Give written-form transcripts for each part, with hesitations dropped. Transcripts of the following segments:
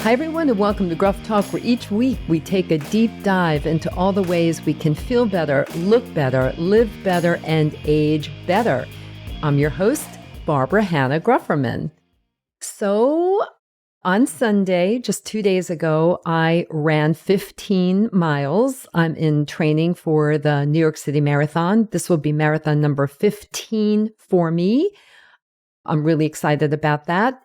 Hi, everyone, and welcome to Gruff Talk, where each week we take a deep dive into all the ways we can feel better, look better, live better, and age better. I'm your host, Barbara Hannah Grufferman. So on Sunday, just 2 days ago, I ran 15 miles. I'm in training for the New York City Marathon. This will be marathon number 15 for me. I'm really excited about that.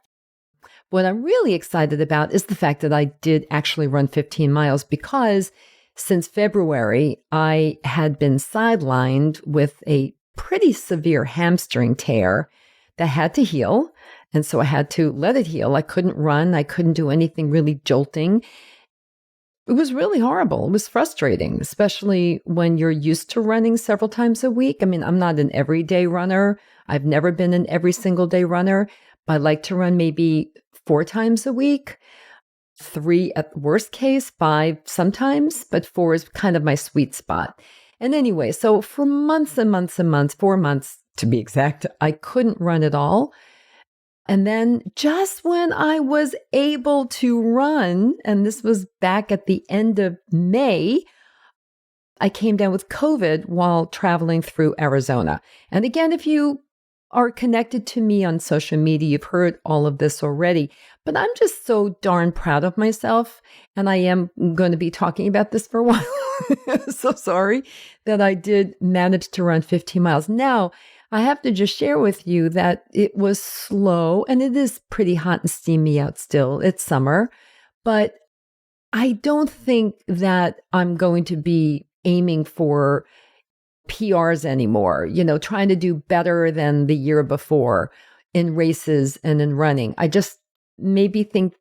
What I'm really excited about is the fact that I did actually run 15 miles because since February, I had been sidelined with a pretty severe hamstring tear that had to heal. And so I had to let it heal. I couldn't run. I couldn't do anything really jolting. It was really horrible. It was frustrating, especially when you're used to running several times a week. I mean, I'm not an everyday runner. I've never been an every single day runner. I like to run maybe 4 times a week, 3 at worst case, 5 sometimes, but 4 is kind of my sweet spot. And anyway, so for months and months and months, 4 months to be exact, I couldn't run at all. And then just when I was able to run, and this was back at the end of May, I came down with COVID while traveling through Arizona. And again, if you are connected to me on social media, you've heard all of this already, but I'm just so darn proud of myself. And I am going to be talking about this for a while. So sorry that I did manage to run 15 miles. Now, I have to just share with you that it was slow and it is pretty hot and steamy out still. It's summer, but I don't think that I'm going to be aiming for PRs anymore, trying to do better than the year before in races and in running. I just maybe think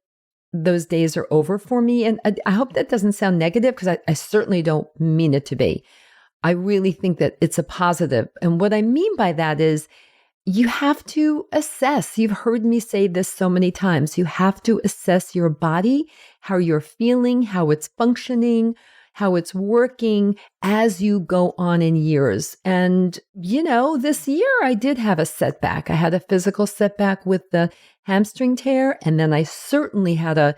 those days are over for me. And I hope that doesn't sound negative because I certainly don't mean it to be. I really think that it's a positive. And what I mean by that is you have to assess. You've heard me say this so many times. You have to assess your body, how you're feeling, how it's functioning, how it's working as you go on in years. And, this year I did have a setback. I had a physical setback with the hamstring tear. And then I certainly had a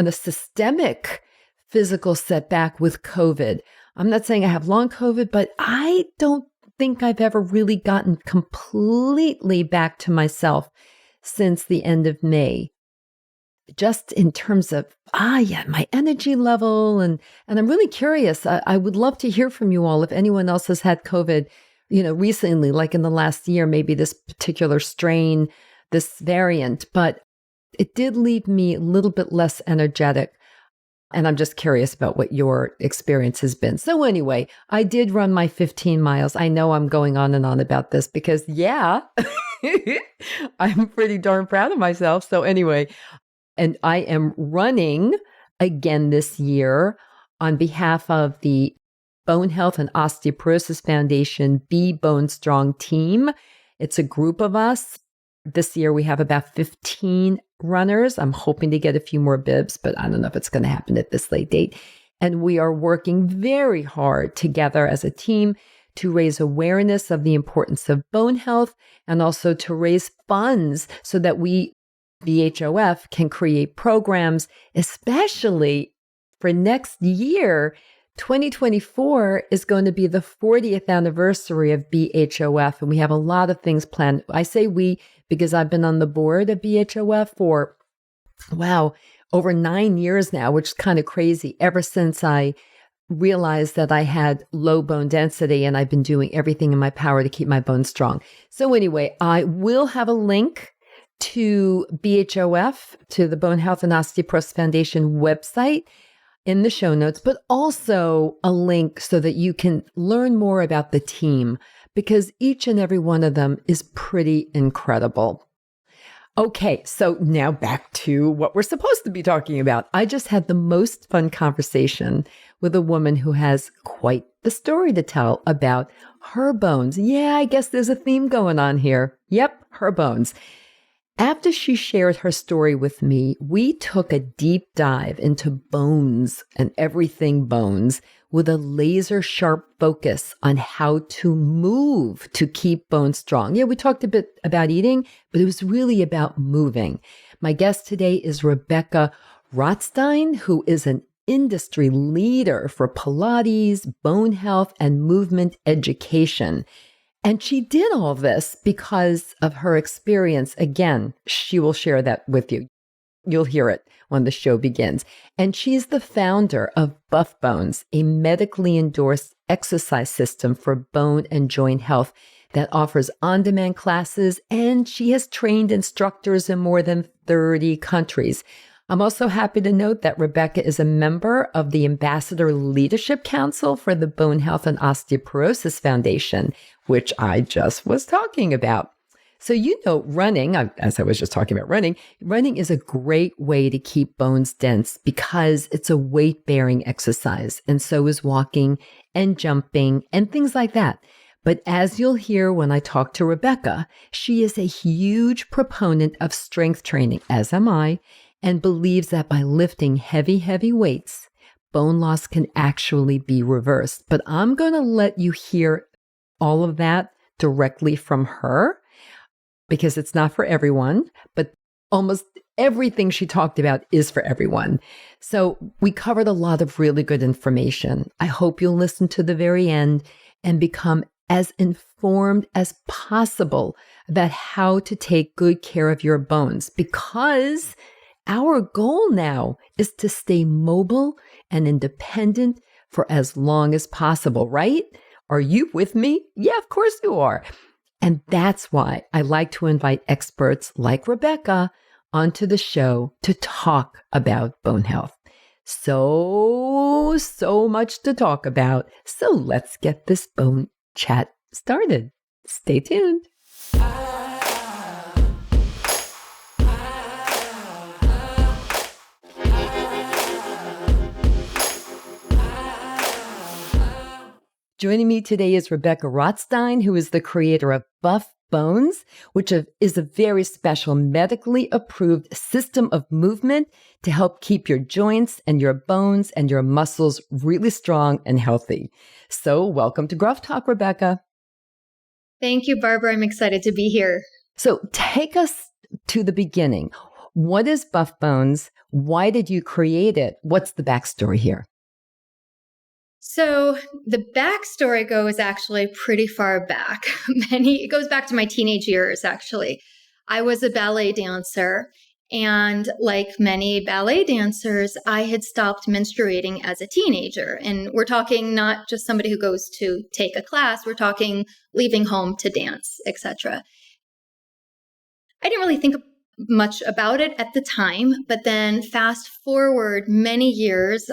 systemic physical setback with COVID. I'm not saying I have long COVID, but I don't think I've ever really gotten completely back to myself since the end of May. Just in terms of, my energy level. And I'm really curious. I would love to hear from you all if anyone else has had COVID, recently, like in the last year, maybe this particular strain, this variant, but it did leave me a little bit less energetic. And I'm just curious about what your experience has been. So anyway, I did run my 15 miles. I know I'm going on and on about this because, I'm pretty darn proud of myself. So anyway, and I am running again this year on behalf of the Bone Health and Osteoporosis Foundation Be Bone Strong team. It's a group of us. This year we have about 15 runners. I'm hoping to get a few more bibs, but I don't know if it's going to happen at this late date. And we are working very hard together as a team to raise awareness of the importance of bone health and also to raise funds so that we BHOF can create programs, especially for next year. 2024 is going to be the 40th anniversary of BHOF, and we have a lot of things planned. I say we because I've been on the board of BHOF for, over 9 years now, which is kind of crazy, ever since I realized that I had low bone density, and I've been doing everything in my power to keep my bones strong. So anyway, I will have a link to BHOF, to the Bone Health and Osteoporosis Foundation website in the show notes, but also a link so that you can learn more about the team because each and every one of them is pretty incredible. Okay, so now back to what we're supposed to be talking about. I just had the most fun conversation with a woman who has quite the story to tell about her bones. Yeah, I guess there's a theme going on here. Yep, her bones. After she shared her story with me, we took a deep dive into bones and everything bones with a laser sharp focus on how to move to keep bones strong. Yeah, we talked a bit about eating, but it was really about moving. My guest today is Rebekah Rotstein, who is an industry leader for Pilates, bone health, and movement education. And she did all this because of her experience. Again, she will share that with you. You'll hear it when the show begins. And she's the founder of Buff Bones, a medically endorsed exercise system for bone and joint health that offers on-demand classes, and she has trained instructors in more than 30 countries. I'm also happy to note that Rebekah is a member of the Ambassador Leadership Council for the Bone Health and Osteoporosis Foundation, which I just was talking about. So, running, as I was just talking about running is a great way to keep bones dense because it's a weight-bearing exercise, and so is walking and jumping and things like that. But as you'll hear when I talk to Rebekah, she is a huge proponent of strength training, as am I, and believes that by lifting heavy, heavy weights, bone loss can actually be reversed. But I'm going to let you hear all of that directly from her because it's not for everyone, but almost everything she talked about is for everyone. So we covered a lot of really good information. I hope you'll listen to the very end and become as informed as possible about how to take good care of your bones, because our goal now is to stay mobile and independent for as long as possible, right? Are you with me? Yeah, of course you are. And that's why I like to invite experts like Rebekah onto the show to talk about bone health. So much to talk about. So let's get this bone chat started. Stay tuned. Joining me today is Rebekah Rotstein, who is the creator of Buff Bones, which is a very special medically approved system of movement to help keep your joints and your bones and your muscles really strong and healthy. So welcome to Gruff Talk, Rebekah. Thank you, Barbara. I'm excited to be here. So take us to the beginning. What is Buff Bones? Why did you create it? What's the backstory here? So the backstory goes actually pretty far back. It goes back to my teenage years, actually. I was a ballet dancer, and like many ballet dancers, I had stopped menstruating as a teenager. And we're talking not just somebody who goes to take a class, we're talking leaving home to dance, etc. I didn't really think much about it at the time, but then fast forward many years,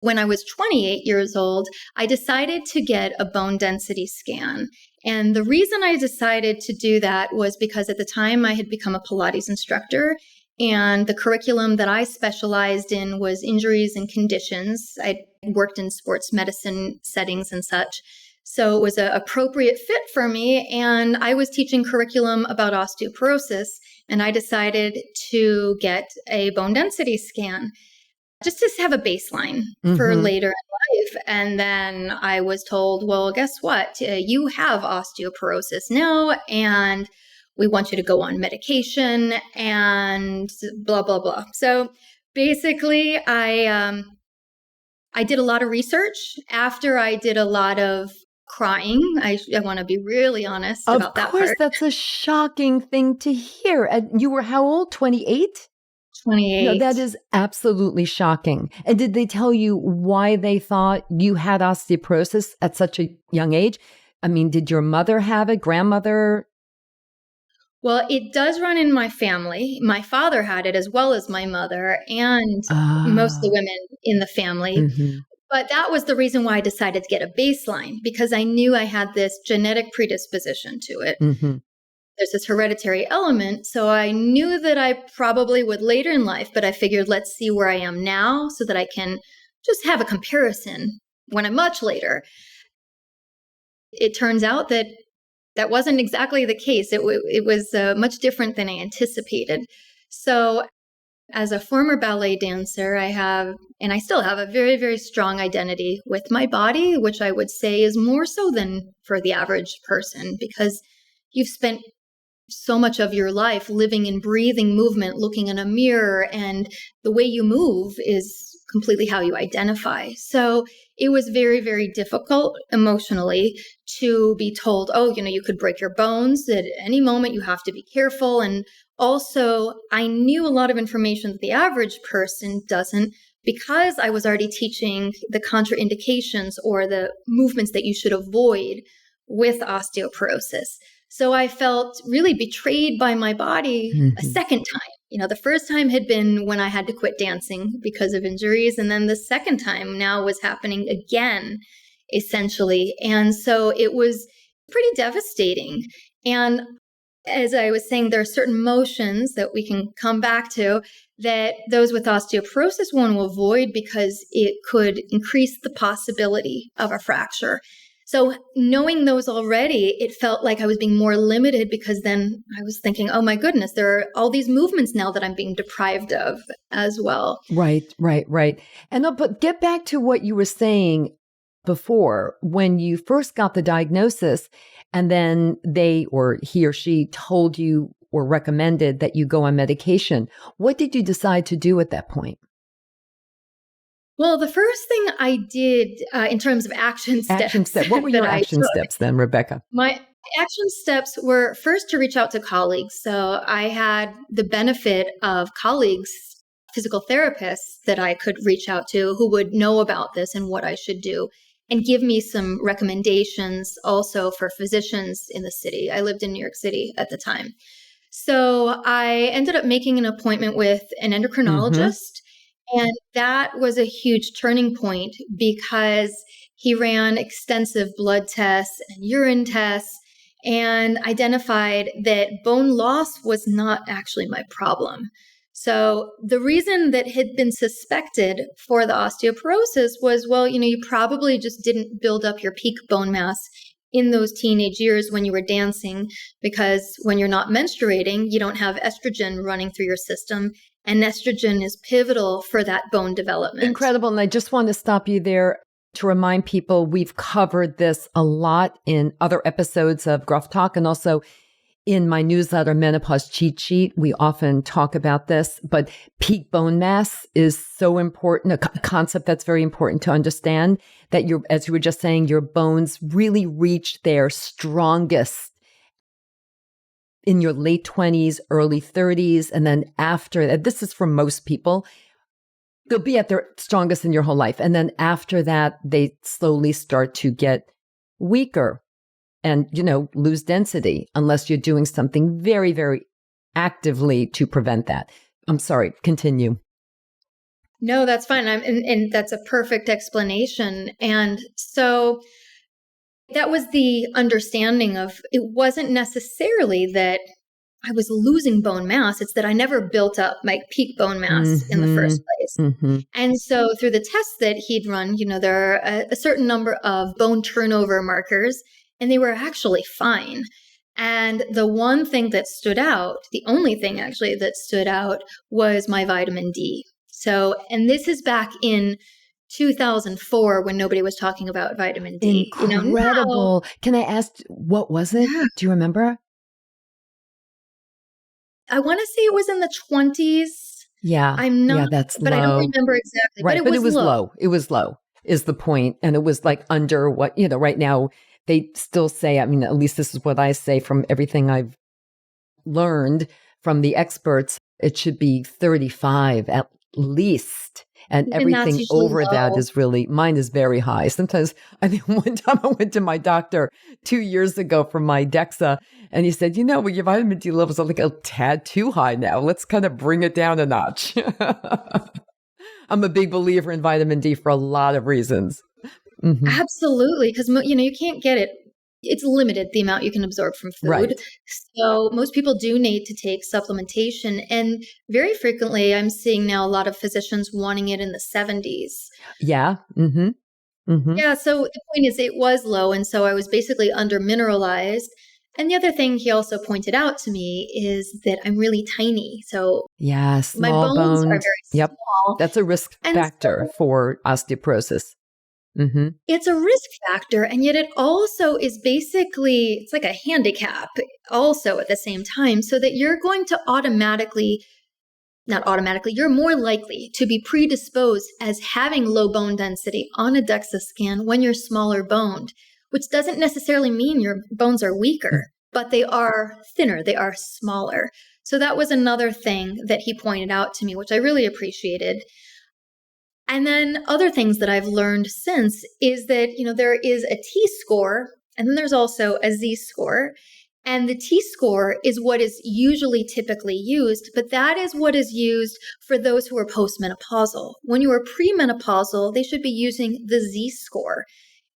when I was 28 years old, I decided to get a bone density scan. And the reason I decided to do that was because at the time I had become a Pilates instructor, and the curriculum that I specialized in was injuries and conditions. I worked in sports medicine settings and such. So it was an appropriate fit for me. And I was teaching curriculum about osteoporosis, and I decided to get a bone density scan, just to have a baseline for later in life. And then I was told, well, guess what? You have osteoporosis now, and we want you to go on medication and blah, blah, blah. So basically, I did a lot of research. After I did a lot of crying, I want to be really honest about that part. Of course, that's a shocking thing to hear. And you were how old? 28? 28. No, that is absolutely shocking. And did they tell you why they thought you had osteoporosis at such a young age? I mean, did your mother have it, grandmother? Well, it does run in my family. My father had it as well as my mother and most of the women in the family. But that was the reason why I decided to get a baseline, because I knew I had this genetic predisposition to it. There's this hereditary element. So I knew that I probably would later in life, but I figured let's see where I am now so that I can just have a comparison when I'm much later. It turns out that that wasn't exactly the case. It was much different than I anticipated. So as a former ballet dancer, I have, and I still have, a very, very strong identity with my body, which I would say is more so than for the average person, because you've spent so much of your life living in breathing movement, looking in a mirror, and the way you move is completely how you identify. So it was very, very difficult emotionally to be told, oh, you could break your bones at any moment. You have to be careful. And also, I knew a lot of information that the average person doesn't, because I was already teaching the contraindications or the movements that you should avoid with osteoporosis. So I felt really betrayed by my body a second time. The first time had been when I had to quit dancing because of injuries. And then the second time now was happening again, essentially. And so it was pretty devastating. And as I was saying, there are certain motions that we can come back to that those with osteoporosis want to avoid because it could increase the possibility of a fracture. So knowing those already, it felt like I was being more limited because then I was thinking, oh my goodness, there are all these movements now that I'm being deprived of as well. Right. And but get back to what you were saying before when you first got the diagnosis and then they or he or she told you or recommended that you go on medication. What did you decide to do at that point? Well, the first thing I did in terms of action steps. What were your action steps then, Rebekah? My action steps were first to reach out to colleagues. So I had the benefit of colleagues, physical therapists that I could reach out to who would know about this and what I should do and give me some recommendations also for physicians in the city. I lived in New York City at the time. So I ended up making an appointment with an endocrinologist. And that was a huge turning point because he ran extensive blood tests and urine tests and identified that bone loss was not actually my problem. So the reason that had been suspected for the osteoporosis was, well, you probably just didn't build up your peak bone mass in those teenage years when you were dancing, because when you're not menstruating, you don't have estrogen running through your system. And estrogen is pivotal for that bone development. Incredible. And I just want to stop you there to remind people we've covered this a lot in other episodes of Gruff Talk and also in my newsletter, Menopause Cheat Sheet. We often talk about this, but peak bone mass is so important, a concept that's very important to understand, that as you were just saying, your bones really reach their strongest in your late 20s, early 30s. And then after that, this is for most people, they'll be at their strongest in your whole life. And then after that, they slowly start to get weaker and, lose density unless you're doing something very, very actively to prevent that. I'm sorry, continue. No, that's fine. And that's a perfect explanation. And so that was the understanding of it wasn't necessarily that I was losing bone mass. It's that I never built up my peak bone mass in the first place. And so through the tests that he'd run, there are a certain number of bone turnover markers, and they were actually fine. And the one thing that stood out, the only thing actually that stood out, was my vitamin D. So, and this is back in 2004 when nobody was talking about vitamin D. Incredible. Can I ask, what was it? Yeah. Do you remember? I want to say it was in the 20s. Yeah. I'm not, yeah, that's but low. I don't remember exactly. Right, but it was low. It was low is the point. And it was like under what, right now they still say, at least this is what I say from everything I've learned from the experts, it should be 35 at least. And everything over that is really, mine is very high. Sometimes, I think one time I went to my doctor 2 years ago for my DEXA, and he said, well, your vitamin D levels are like a tad too high now. Let's kind of bring it down a notch. I'm a big believer in vitamin D for a lot of reasons. Absolutely. Because, you can't get it. It's limited, the amount you can absorb from food. Right. So most people do need to take supplementation. And very frequently, I'm seeing now a lot of physicians wanting it in the 70s. Yeah. Yeah. So the point is it was low. And so I was basically under mineralized. And the other thing he also pointed out to me is that I'm really tiny. So small my bones are very Yep. small. That's a risk factor for osteoporosis. Mm-hmm. It's a risk factor, and yet it also is basically, it's like a handicap also at the same time, so that you're going to not automatically, you're more likely to be predisposed as having low bone density on a DEXA scan when you're smaller boned, which doesn't necessarily mean your bones are weaker, but they are thinner, they are smaller. So that was another thing that he pointed out to me, which I really appreciated. And then other things that I've learned since is that, there is a T-score, and then there's also a Z-score. And the T-score is what is usually typically used, but that is what is used for those who are postmenopausal. When you are premenopausal, they should be using the Z-score.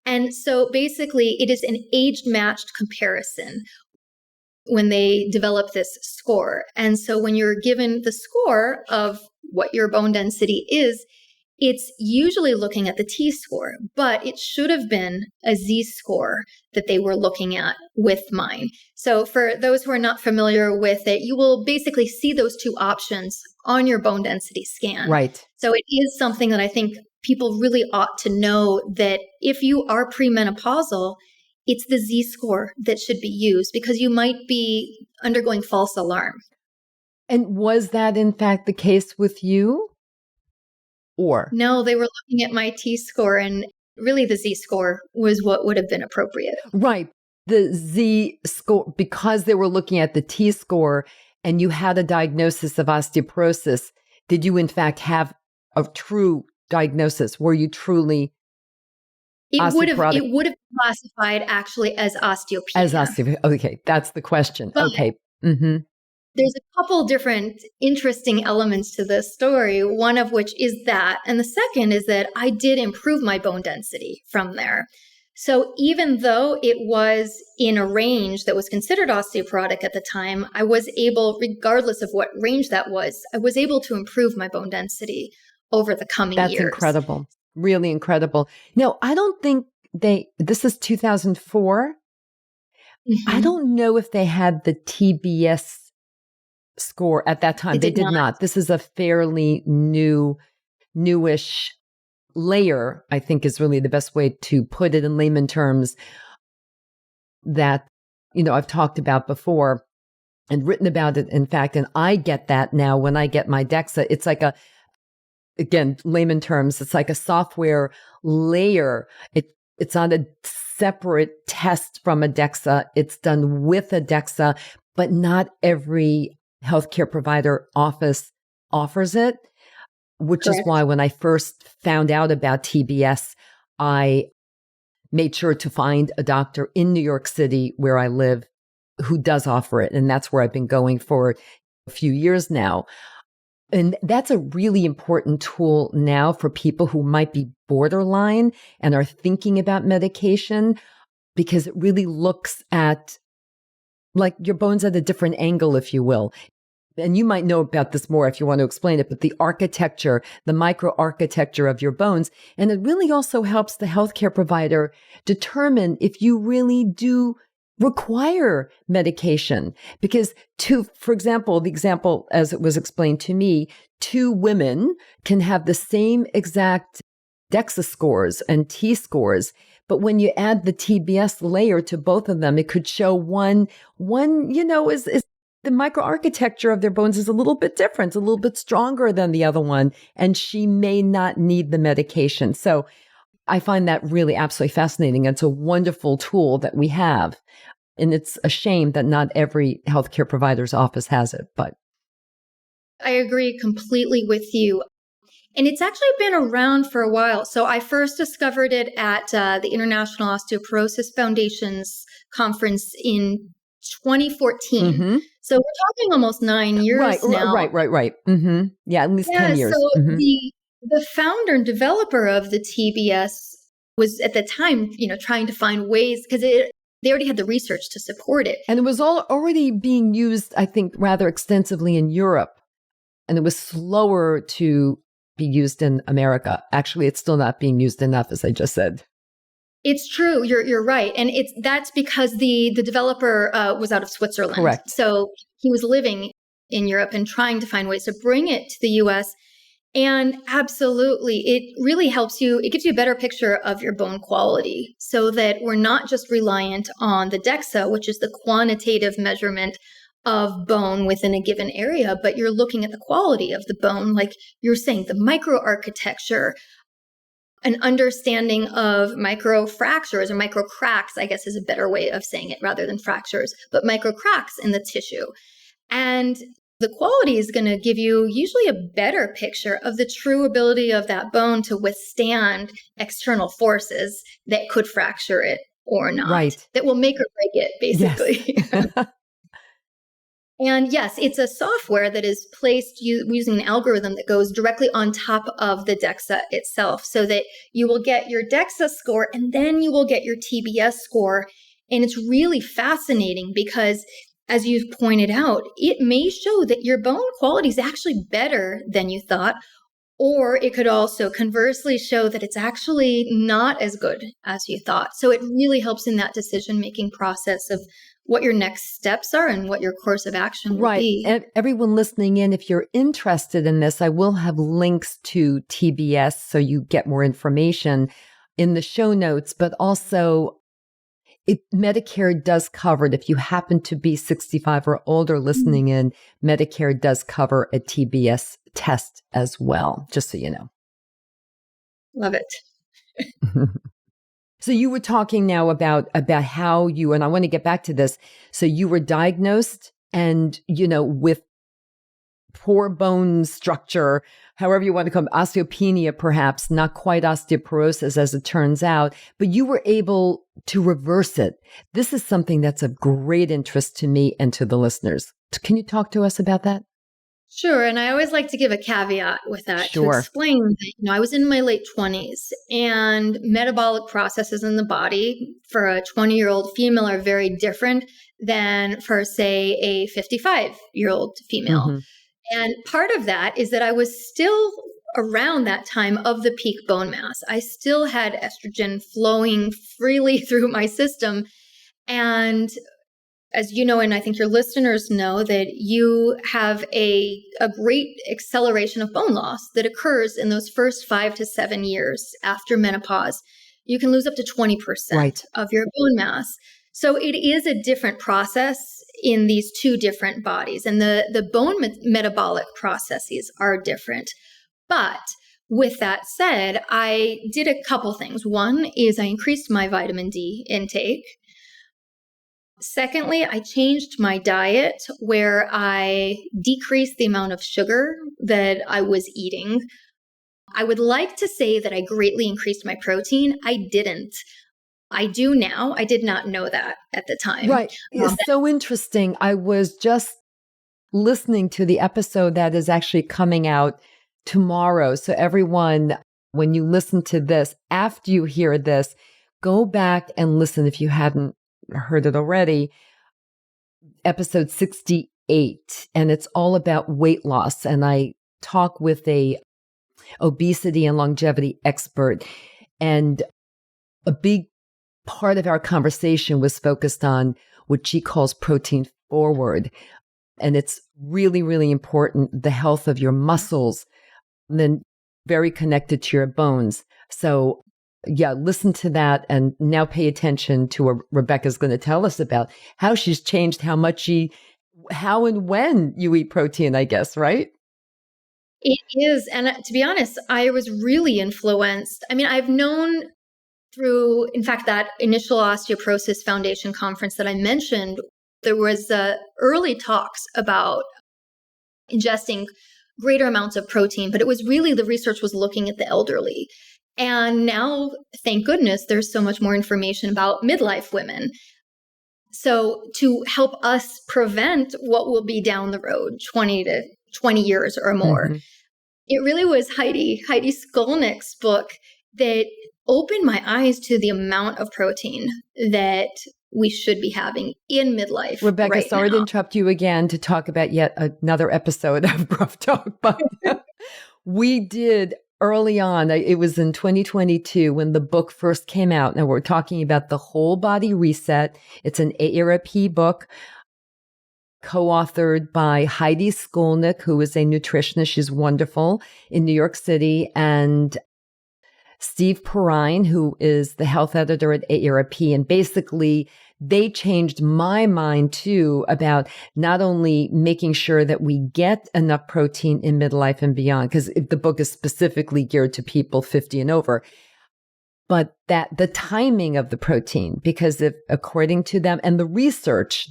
And so basically, it is an age-matched comparison when they develop this score. And so when you're given the score of what your bone density is, it's usually looking at the T-score, but it should have been a Z-score that they were looking at with mine. So for those who are not familiar with it, you will basically see those two options on your bone density scan. Right. So it is something that I think people really ought to know, that if you are premenopausal, it's the Z-score that should be used, because you might be undergoing false alarm. And was that in fact the case with you? Or? No, they were looking at my T-score, and really the Z-score was what would have been appropriate. Right. The Z-score, because they were looking at the T-score and you had a diagnosis of osteoporosis, did you in fact have a true diagnosis? Were you truly osteoporotic? It would have classified actually as osteopenia. As osteopenia. Okay, that's the question. But okay. Mm-hmm. There's a couple different interesting elements to this story, one of which is that, and the second is that I did improve my bone density from there. So even though it was in a range that was considered osteoporotic at the time, I was able, regardless of what range that was, I was able to improve my bone density over the coming years. That's incredible. Really incredible. No, I don't think this is 2004. Mm-hmm. I don't know if they had the TBS score at that time. They did not. This is a fairly newish layer, I think is really the best way to put it in layman terms, that, I've talked about before and written about it, in fact, and I get that now when I get my DEXA. It's like again, layman terms, it's like a software layer. It's not a separate test from a DEXA. It's done with a DEXA, but not every healthcare provider office offers it, which Correct. Is why when I first found out about TBS, I made sure to find a doctor in New York City where I live who does offer it. And that's where I've been going for a few years now. And that's a really important tool now for people who might be borderline and are thinking about medication, because it really looks at like your bones at a different angle, if you will. And you might know about this more if you want to explain it, but the architecture, the microarchitecture of your bones. And it really also helps the healthcare provider determine if you really do require medication. Because for example, the example as it was explained to me, two women can have the same exact DEXA scores and T scores, but when you add the TBS layer to both of them, it could show one is the microarchitecture of their bones is a little bit different, a little bit stronger than the other one, and she may not need the medication. So I find that really absolutely fascinating. It's a wonderful tool that we have. And it's a shame that not every healthcare provider's office has it, but I agree completely with you. And it's actually been around for a while. So I first discovered it at the International Osteoporosis Foundation's conference in 2014. Mm-hmm. So we're talking almost 9 years now. Right. Mm-hmm. Yeah, at least 10 years. So mm-hmm. the founder and developer of the TBS was at the time, trying to find ways, because they already had the research to support it. And it was already being used, I think, rather extensively in Europe. And it was slower to be used in America. Actually, it's still not being used enough, as I just said. It's true. You're right. And that's because the developer was out of Switzerland. Correct. So he was living in Europe and trying to find ways to bring it to the US. And absolutely, it really helps you. It gives you a better picture of your bone quality so that we're not just reliant on the DEXA, which is the quantitative measurement of bone within a given area, but you're looking at the quality of the bone, like you're saying, the microarchitecture, an understanding of microfractures or microcracks, I guess is a better way of saying it rather than fractures, but microcracks in the tissue. And the quality is going to give you usually a better picture of the true ability of that bone to withstand external forces that could fracture it or not, right, that will make or break it, basically. Yes. And yes, it's a software that is placed using an algorithm that goes directly on top of the DEXA itself, so that you will get your DEXA score and then you will get your TBS score. And it's really fascinating because, as you've pointed out, it may show that your bone quality is actually better than you thought, or it could also conversely show that it's actually not as good as you thought. So it really helps in that decision-making process of what your next steps are and what your course of action will be. And everyone listening in, if you're interested in this, I will have links to TBS so you get more information in the show notes, but also Medicare does cover it. If you happen to be 65 or older listening in, Medicare does cover a TBS test as well, just so you know. Love it. So you were talking now about how you, and I want to get back to this. So you were diagnosed and, with poor bone structure, however you want to call it, osteopenia, perhaps, not quite osteoporosis as it turns out, but you were able to reverse it. This is something that's of great interest to me and to the listeners. Can you talk to us about that? Sure. And I always like to give a caveat with that Sure. to explain that, I was in my late 20s and metabolic processes in the body for a 20-year-old female are very different than for, say, a 55-year-old female. Mm-hmm. And part of that is that I was still around that time of the peak bone mass. I still had estrogen flowing freely through my system. And as you know, and I think your listeners know, that you have a great acceleration of bone loss that occurs in those first 5 to 7 years after menopause. You can lose up to 20% of your bone mass. So it is a different process in these two different bodies, and the bone metabolic processes are different. But with that said, I did a couple things. One is I increased my vitamin D intake. Secondly, I changed my diet where I decreased the amount of sugar that I was eating. I would like to say that I greatly increased my protein. I didn't. I do now. I did not know that at the time. Right. It's so interesting. I was just listening to the episode that is actually coming out tomorrow. So everyone, when you listen to this, after you hear this, go back and listen if you hadn't heard it already. Episode 68. And it's all about weight loss. And I talk with a obesity and longevity expert. And a big part of our conversation was focused on what she calls protein forward. And it's really, really important, the health of your muscles, and then very connected to your bones. So yeah, listen to that and now pay attention to what Rebekah's going to tell us about how she's changed, how and when you eat protein, I guess, right? It is. And to be honest, I was really influenced. I mean, I've known through, in fact, that initial Osteoporosis Foundation conference that I mentioned, there was early talks about ingesting greater amounts of protein, but it was really, the research was looking at the elderly. And now, thank goodness, there's so much more information about midlife women. So to help us prevent what will be down the road, 20 years or more, it really was Heidi Skolnick's book that opened my eyes to the amount of protein that we should be having in midlife. Rebekah, sorry to interrupt you again to talk about yet another episode of Gruff Talk, but we did early on, it was in 2022 when the book first came out. Now we're talking about the Whole Body Reset. It's an AARP book co-authored by Heidi Skolnick, who is a nutritionist. She's wonderful in New York City, and Steve Perrine, who is the health editor at AARP. And basically, they changed my mind too about not only making sure that we get enough protein in midlife and beyond, because the book is specifically geared to people 50 and over, but that the timing of the protein, because if, according to them and their research,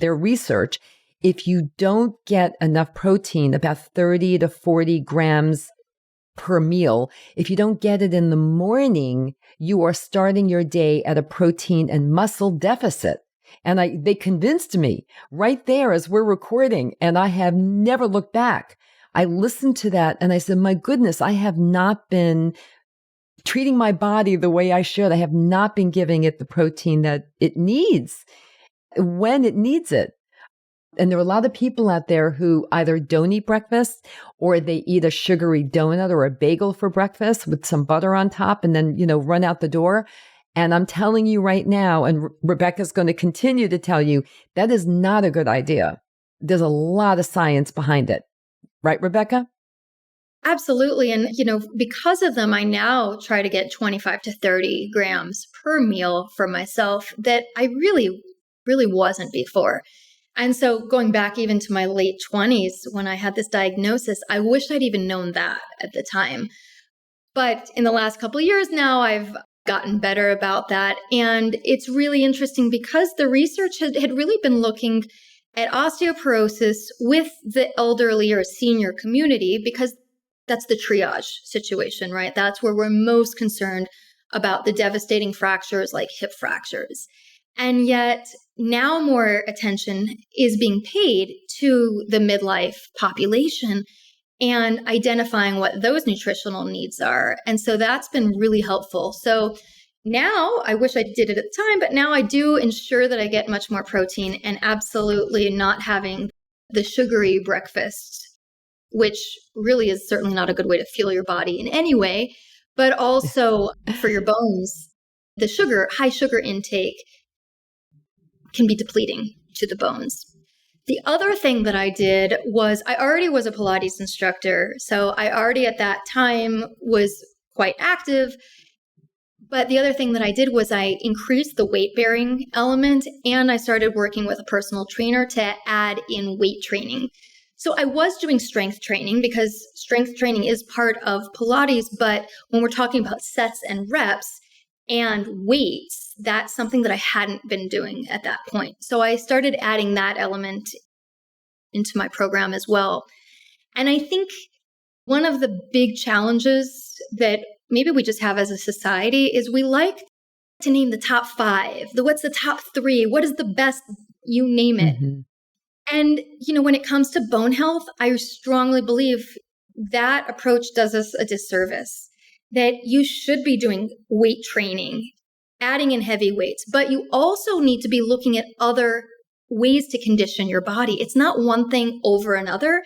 if you don't get enough protein, about 30 to 40 grams per meal, if you don't get it in the morning, you are starting your day at a protein and muscle deficit. And they convinced me right there as we're recording, and I have never looked back. I listened to that and I said, my goodness, I have not been treating my body the way I should. I have not been giving it the protein that it needs when it needs it. And there are a lot of people out there who either don't eat breakfast or they eat a sugary donut or a bagel for breakfast with some butter on top and then, run out the door. And I'm telling you right now, and Rebekah's going to continue to tell you, that is not a good idea. There's a lot of science behind it. Right, Rebekah? Absolutely. And, because of them, I now try to get 25 to 30 grams per meal for myself that I really, really wasn't before. And so going back even to my late 20s when I had this diagnosis, I wish I'd even known that at the time. But in the last couple of years now, I've gotten better about that. And it's really interesting because the research had really been looking at osteoporosis with the elderly or senior community because that's the triage situation, right? That's where we're most concerned about the devastating fractures like hip fractures. And yet now more attention is being paid to the midlife population and identifying what those nutritional needs are. And so that's been really helpful. So now I wish I did it at the time, but now I do ensure that I get much more protein and absolutely not having the sugary breakfast, which really is certainly not a good way to fuel your body in any way, but also for your bones, the high sugar intake can be depleting to the bones. The other thing that I did was I already was a Pilates instructor. So I already at that time was quite active. But the other thing that I did was I increased the weight bearing element and I started working with a personal trainer to add in weight training. So I was doing strength training because strength training is part of Pilates. But when we're talking about sets and reps and weights, that's something that I hadn't been doing at that point. So I started adding that element into my program as well. And I think one of the big challenges that maybe we just have as a society is we like to name the top 5, what's the top 3, what is the best, you name it. Mm-hmm. And, when it comes to bone health, I strongly believe that approach does us a disservice, that you should be doing weight training, adding in heavy weights, but you also need to be looking at other ways to condition your body. It's not one thing over another.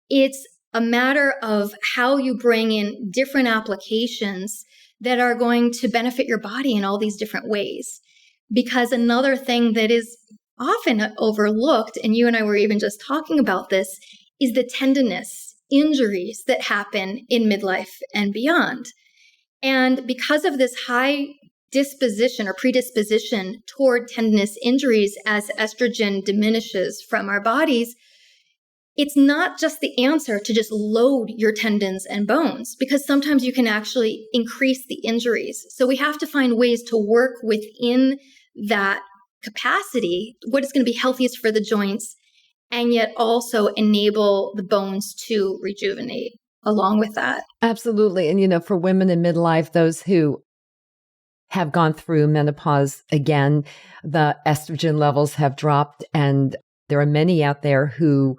It's a matter of how you bring in different applications that are going to benefit your body in all these different ways. Because another thing that is often overlooked, and you and I were even just talking about this, is the tenderness, injuries that happen in midlife and beyond. And because of this high disposition or predisposition toward tendinous injuries as estrogen diminishes from our bodies, it's not just the answer to just load your tendons and bones, because sometimes you can actually increase the injuries. So we have to find ways to work within that capacity, what is going to be healthiest for the joints, and yet also enable the bones to rejuvenate along with that. Absolutely. And, for women in midlife, those who have gone through menopause again, the estrogen levels have dropped, and there are many out there who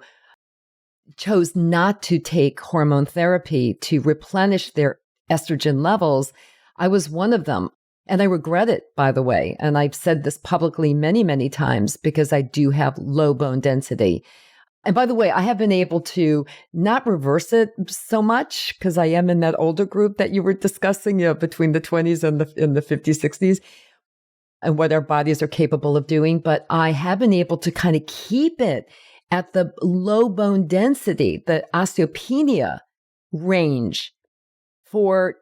chose not to take hormone therapy to replenish their estrogen levels. I was one of them. And I regret it, by the way. And I've said this publicly many, many times because I do have low bone density. And by the way, I have been able to not reverse it so much because I am in that older group that you were discussing, between the 20s and the 50s, 60s, and what our bodies are capable of doing. But I have been able to kind of keep it at the low bone density, the osteopenia range for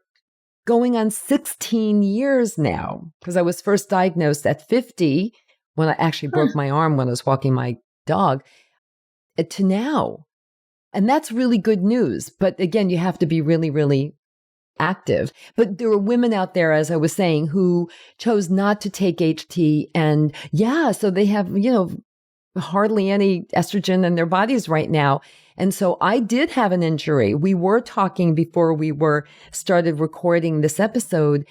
going on 16 years now, because I was first diagnosed at 50 when I actually broke my arm when I was walking my dog, to now. And that's really good news. But again, you have to be really, really active. But there were women out there, as I was saying, who chose not to take HT. And so they have, hardly any estrogen in their bodies right now. And so I did have an injury. We were talking before we started recording this episode.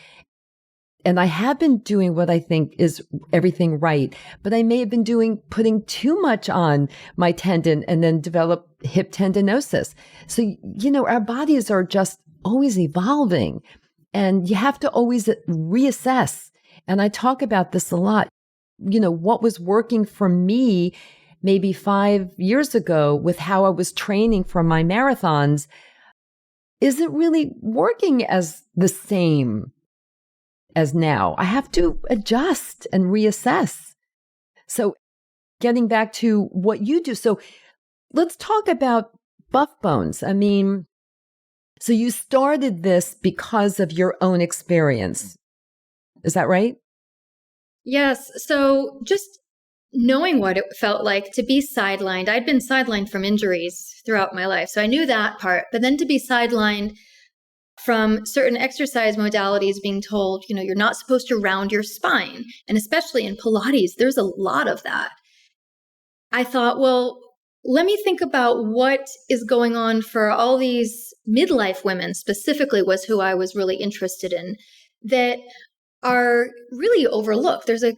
And I have been doing what I think is everything right, but I may have been putting too much on my tendon and then develop hip tendinosis. So, our bodies are just always evolving and you have to always reassess. And I talk about this a lot. What was working for me maybe 5 years ago with how I was training for my marathons isn't really working as the same as now. I have to adjust and reassess. So getting back to what you do. So let's talk about buff bones. I mean, so you started this because of your own experience. Is that right? Yes. So just knowing what it felt like to be sidelined. I'd been sidelined from injuries throughout my life. So I knew that part. But then to be sidelined from certain exercise modalities, being told, you're not supposed to round your spine. And especially in Pilates, there's a lot of that. I thought, well, let me think about what is going on for all these midlife women, specifically was who I was really interested in, that are really overlooked. There's a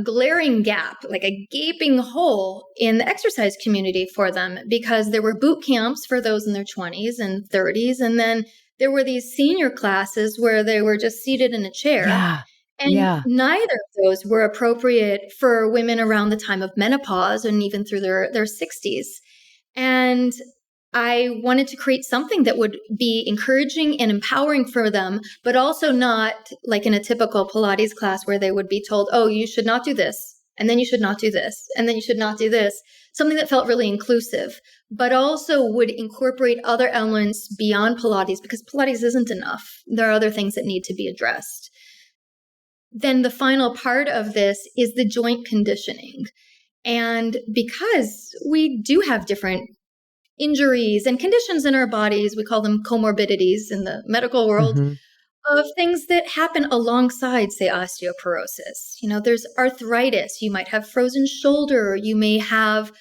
glaring gap, like a gaping hole in the exercise community for them, because there were boot camps for those in their 20s and 30s. And then there were these senior classes where they were just seated in a chair. And neither of those were appropriate for women around the time of menopause and even through their 60s. And I wanted to create something that would be encouraging and empowering for them, but also not like in a typical Pilates class where they would be told, oh, you should not do this, and then you should not do this, and then you should not do this. Something that felt really inclusive, but also would incorporate other elements beyond Pilates, because Pilates isn't enough. There are other things that need to be addressed. Then the final part of this is the joint conditioning. And because we do have different injuries and conditions in our bodies, we call them comorbidities in the medical world, of things that happen alongside, say, osteoporosis. There's arthritis. You might have frozen shoulder. You may have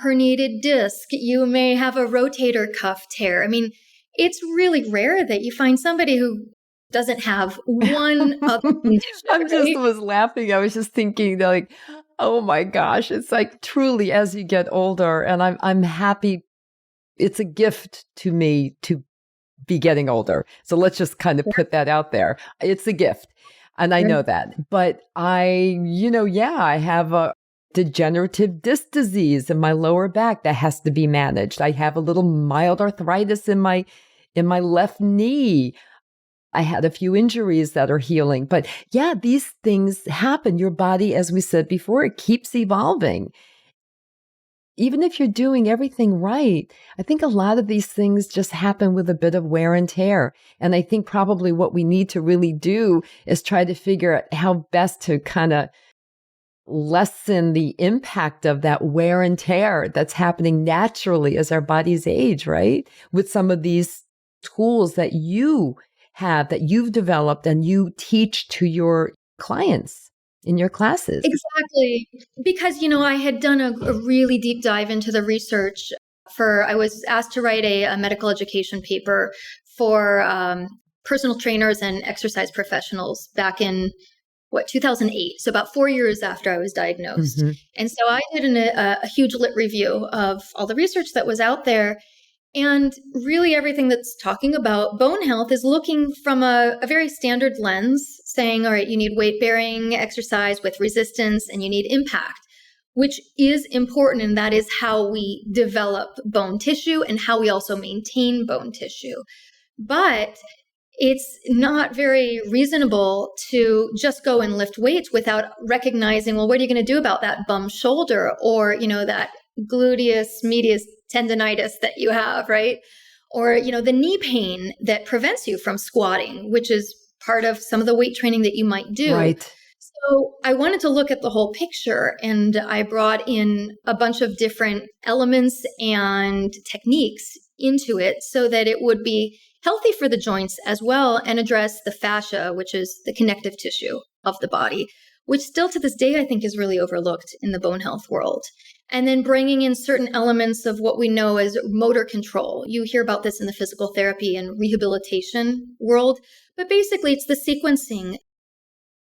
herniated disc. You may have a rotator cuff tear. I mean, it's really rare that you find somebody who doesn't have one other condition. I just was laughing. I was just thinking like, oh my gosh, it's like truly as you get older, and I'm happy. It's a gift to me to be getting older. So let's just kind of put that out there. It's a gift. And I know that. But I have a degenerative disc disease in my lower back that has to be managed. I have a little mild arthritis in my left knee. I had a few injuries that are healing. But these things happen. Your body, as we said before, it keeps evolving. Even if you're doing everything right, I think a lot of these things just happen with a bit of wear and tear. And I think probably what we need to really do is try to figure out how best to kind of lessen the impact of that wear and tear that's happening naturally as our bodies age, right? With some of these tools that you have, that you've developed and you teach to your clients in your classes. Exactly. Because, I had done a really deep dive into the research I was asked to write a medical education paper for personal trainers and exercise professionals back in 2008. So about 4 years after I was diagnosed. And so I did a huge lit review of all the research that was out there. And really everything that's talking about bone health is looking from a very standard lens, saying, all right, you need weight-bearing exercise with resistance and you need impact, which is important. And that is how we develop bone tissue and how we also maintain bone tissue. But it's not very reasonable to just go and lift weights without recognizing, well, what are you going to do about that bum shoulder or, that gluteus medius tendonitis that you have, right? Or, the knee pain that prevents you from squatting, which is part of some of the weight training that you might do. Right. So I wanted to look at the whole picture, and I brought in a bunch of different elements and techniques into it so that it would be healthy for the joints as well and address the fascia, which is the connective tissue of the body, which still to this day I think is really overlooked in the bone health world. And then bringing in certain elements of what we know as motor control. You hear about this in the physical therapy and rehabilitation world, but basically it's the sequencing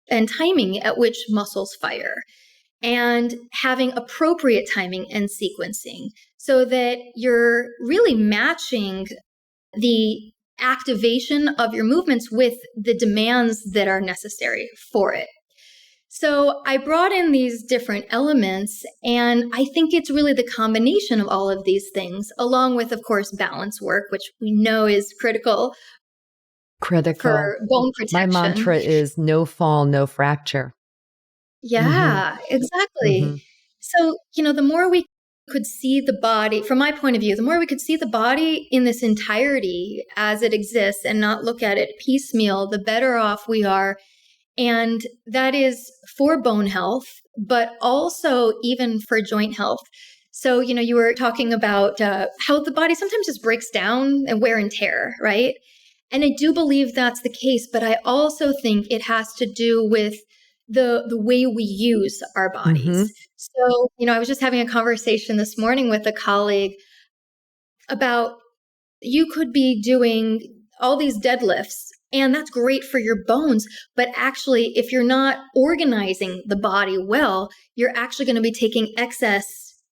and timing at which muscles fire, and having appropriate timing and sequencing so that you're really matching the activation of your movements with the demands that are necessary for it. So I brought in these different elements, and I think it's really the combination of all of these things, along with, of course, balance work, which we know is critical for bone protection. My mantra is no fall, no fracture. Yeah, exactly. Mm-hmm. So, the more we could see the body, from my point of view, the more we could see the body in this entirety as it exists and not look at it piecemeal, the better off we are. And that is for bone health, but also even for joint health. So, you were talking about how the body sometimes just breaks down and wear and tear, right? And I do believe that's the case, but I also think it has to do with the way we use our bodies. Mm-hmm. So, I was just having a conversation this morning with a colleague about you could be doing all these deadlifts, and that's great for your bones. But actually, if you're not organizing the body well, you're actually going to be taking excess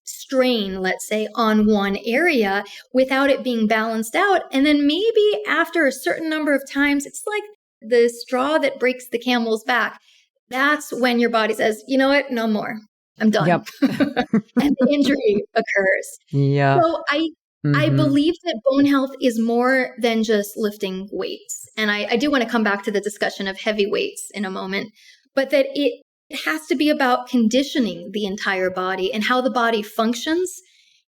strain, let's say, on one area without it being balanced out. And then maybe after a certain number of times, it's like the straw that breaks the camel's back. That's when your body says, you know what, no more. I'm done. Yep. And the injury occurs. Yeah. So I believe that bone health is more than just lifting weights. And I do want to come back to the discussion of heavy weights in a moment, but that it has to be about conditioning the entire body and how the body functions,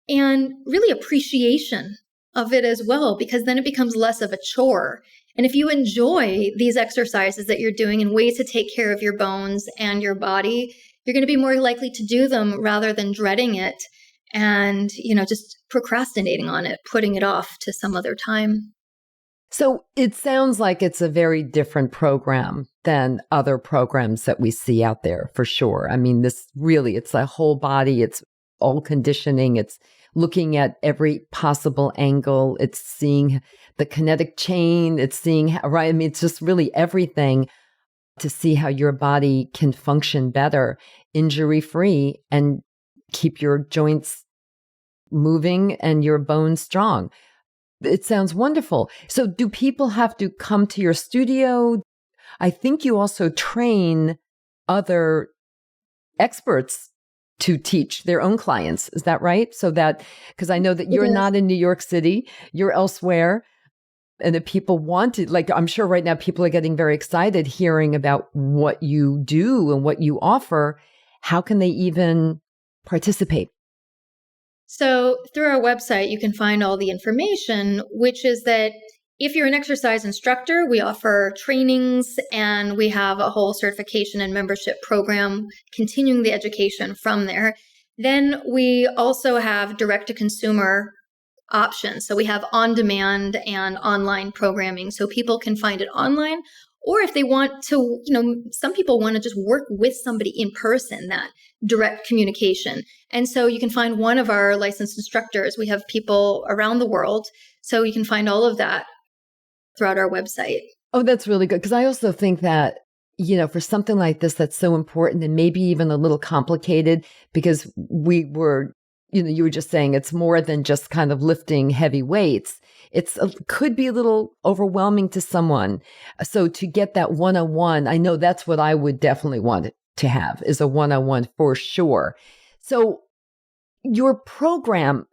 and really appreciation of it as well, because then it becomes less of a chore. And if you enjoy these exercises that you're doing and ways to take care of your bones and your body, you're going to be more likely to do them rather than dreading it and, just procrastinating on it, putting it off to some other time. So it sounds like it's a very different program than other programs that we see out there, for sure. I mean, it's a whole body. It's all conditioning. It's looking at every possible angle. It's seeing the kinetic chain. It's seeing, right? I mean, it's just really everything to see how your body can function better, injury-free, and keep your joints moving and your bones strong. It sounds wonderful. So do people have to come to your studio? I think you also train other experts to teach their own clients. Is that right? So that, because I know that you're not in New York City, you're elsewhere. And if people want to, like, I'm sure right now people are getting very excited hearing about what you do and what you offer. How can they even participate? So through our website, you can find all the information, which is that if you're an exercise instructor, we offer trainings and we have a whole certification and membership program, continuing the education from there. Then we also have direct-to-consumer options. So we have on-demand and online programming. So people can find it online, or if they want to, some people want to just work with somebody in person, that direct communication. And so you can find one of our licensed instructors. We have people around the world. So you can find all of that throughout our website. Oh, that's really good. Because I also think that, for something like this, that's so important and maybe even a little complicated, because we were, you were just saying it's more than just kind of lifting heavy weights. Could be a little overwhelming to someone. So to get that one-on-one, I know that's what I would definitely want to have, is a one-on-one for sure. So your program,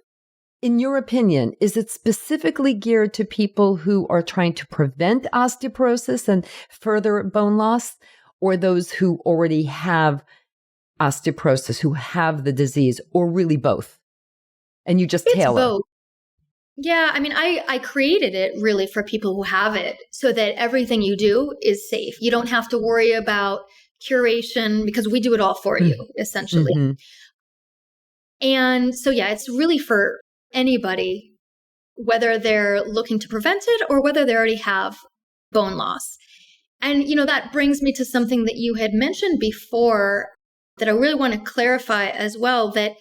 in your opinion, is it specifically geared to people who are trying to prevent osteoporosis and further bone loss, or those who already have osteoporosis, who have the disease, or really both? and you just It's tailor. both. Yeah, I mean, I created it really for people who have it so that everything you do is safe. You don't have to worry about curation because we do it all for you, essentially. Mm-hmm. And so, yeah, it's really for anybody, whether they're looking to prevent it or whether they already have bone loss. And, that brings me to something that you had mentioned before that I really want to clarify as well, that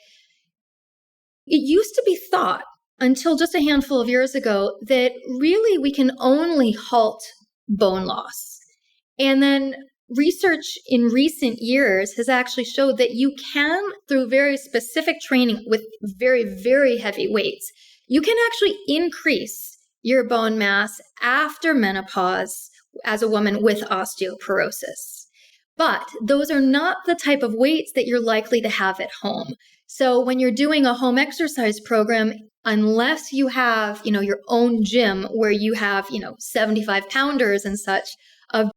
it used to be thought until just a handful of years ago that really we can only halt bone loss. And then research in recent years has actually showed that you can, through very specific training with very, very heavy weights, you can actually increase your bone mass after menopause as a woman with osteoporosis. But those are not the type of weights that you're likely to have at home. So when you're doing a home exercise program, unless you have, your own gym where you have, 75 pounders and such of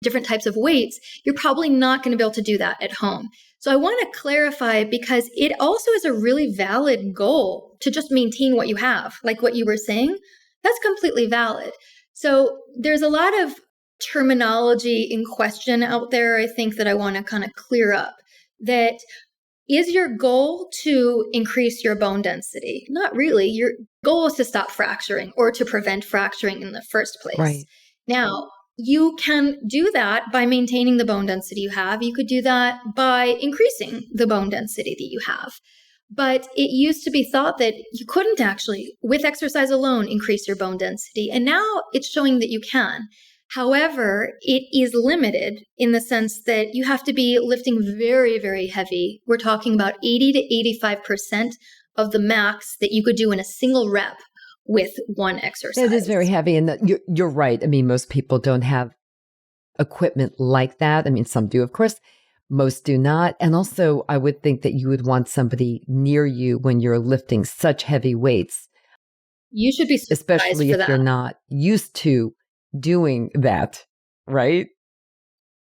different types of weights, you're probably not going to be able to do that at home. So I want to clarify because it also is a really valid goal to just maintain what you have, like what you were saying. That's completely valid. So there's a lot of terminology in question out there, I think, that I want to kind of clear up. That is your goal to increase your bone density? Not really. Your goal is to stop fracturing or to prevent fracturing in the first place. Right. Now, you can do that by maintaining the bone density you have. You could do that by increasing the bone density that you have. But it used to be thought that you couldn't actually, with exercise alone, increase your bone density. And now it's showing that you can. However, it is limited in the sense that you have to be lifting very, very heavy. We're talking about 80 to 85% of the max that you could do in a single rep with one exercise. It is very heavy. And you're right. I mean, most people don't have equipment like that. I mean, some do, of course. Most do not. And also, I would think that you would want somebody near you when you're lifting such heavy weights. You should be supervised, especially if you're not used to doing that, right?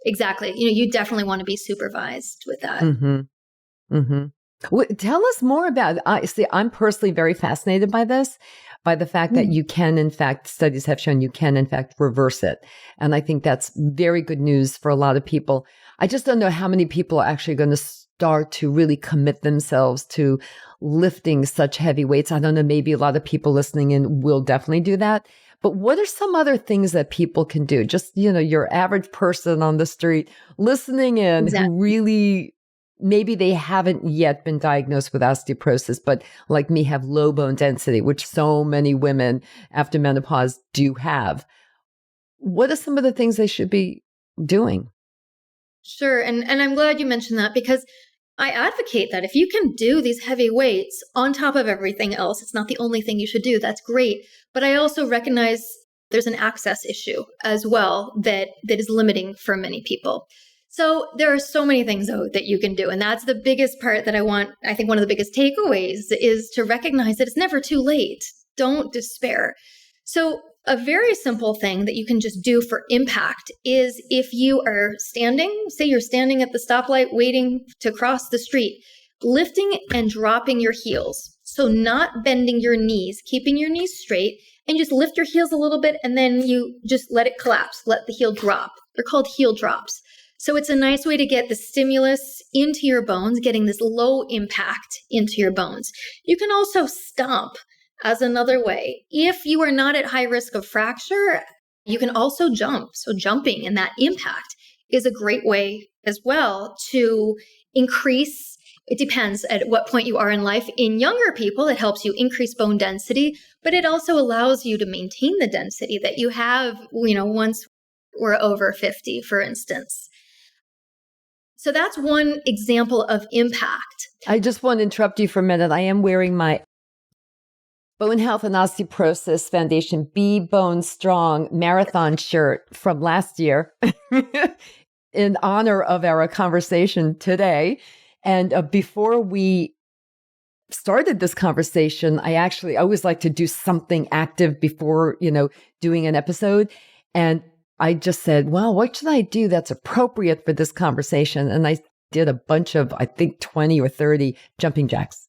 Exactly. You definitely want to be supervised with that. Mm-hmm. Mm-hmm. Well, tell us more about it. I'm personally very fascinated by this, by the fact that you can, in fact, studies have shown you can, in fact, reverse it. And I think that's very good news for a lot of people. I just don't know how many people are actually going to start to really commit themselves to lifting such heavy weights. I don't know, maybe a lot of people listening in will definitely do that. But what are some other things that people can do? Just, your average person on the street listening in who really, maybe they haven't yet been diagnosed with osteoporosis, but like me have low bone density, which so many women after menopause do have. What are some of the things they should be doing? Sure. And I'm glad you mentioned that because I advocate that if you can do these heavy weights on top of everything else, it's not the only thing you should do. That's great. But I also recognize there's an access issue as well that is limiting for many people. So there are so many things, though, that you can do. And that's the biggest part that I think one of the biggest takeaways is to recognize that it's never too late. Don't despair. So a very simple thing that you can just do for impact is if you are standing, say you're standing at the stoplight waiting to cross the street, lifting and dropping your heels. So not bending your knees, keeping your knees straight, and just lift your heels a little bit and then you just let it collapse, let the heel drop. They're called heel drops. So it's a nice way to get the stimulus into your bones, getting this low impact into your bones. You can also stomp as another way. If you are not at high risk of fracture, you can also jump. So jumping and that impact is a great way as well to increase. It depends at what point you are in life. In younger people, it helps you increase bone density, but it also allows you to maintain the density that you have, once we're over 50, for instance. So that's one example of impact. I just want to interrupt you for a minute. I am wearing my Bone Health and Osteoporosis Foundation Be Bone Strong marathon shirt from last year in honor of our conversation today. And before we started this conversation, I always like to do something active before, doing an episode. And I just said, well, what should I do that's appropriate for this conversation? And I did a bunch of, I think, 20 or 30 jumping jacks.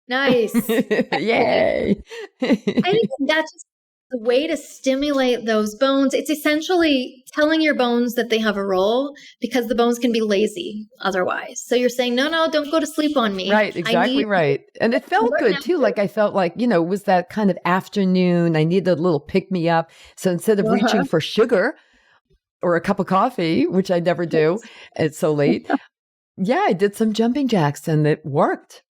Nice. Yay. I think that's just the way to stimulate those bones. It's essentially telling your bones that they have a role because the bones can be lazy otherwise. So you're saying, no, don't go to sleep on me. Right, exactly right. And it felt good too. Like I felt like, it was that kind of afternoon. I needed a little pick me up. So instead of reaching for sugar or a cup of coffee, which I never do, it's so late. Yeah, I did some jumping jacks and it worked.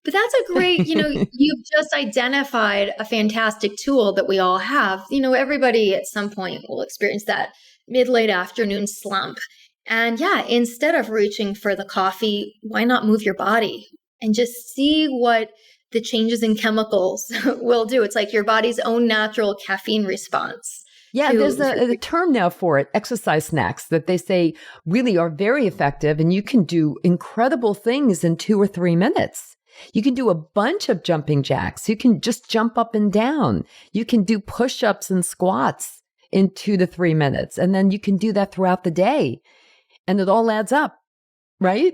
But that's a great, you've just identified a fantastic tool that we all have. Everybody at some point will experience that mid-late afternoon slump. And yeah, instead of reaching for the coffee, why not move your body and just see what the changes in chemicals will do? It's like your body's own natural caffeine response. Yeah, there's a term now for it, exercise snacks, that they say really are very effective and you can do incredible things in 2 or 3 minutes. You can do a bunch of jumping jacks. You can just jump up and down. You can do push-ups and squats in 2 to 3 minutes. And then you can do that throughout the day. And it all adds up, right?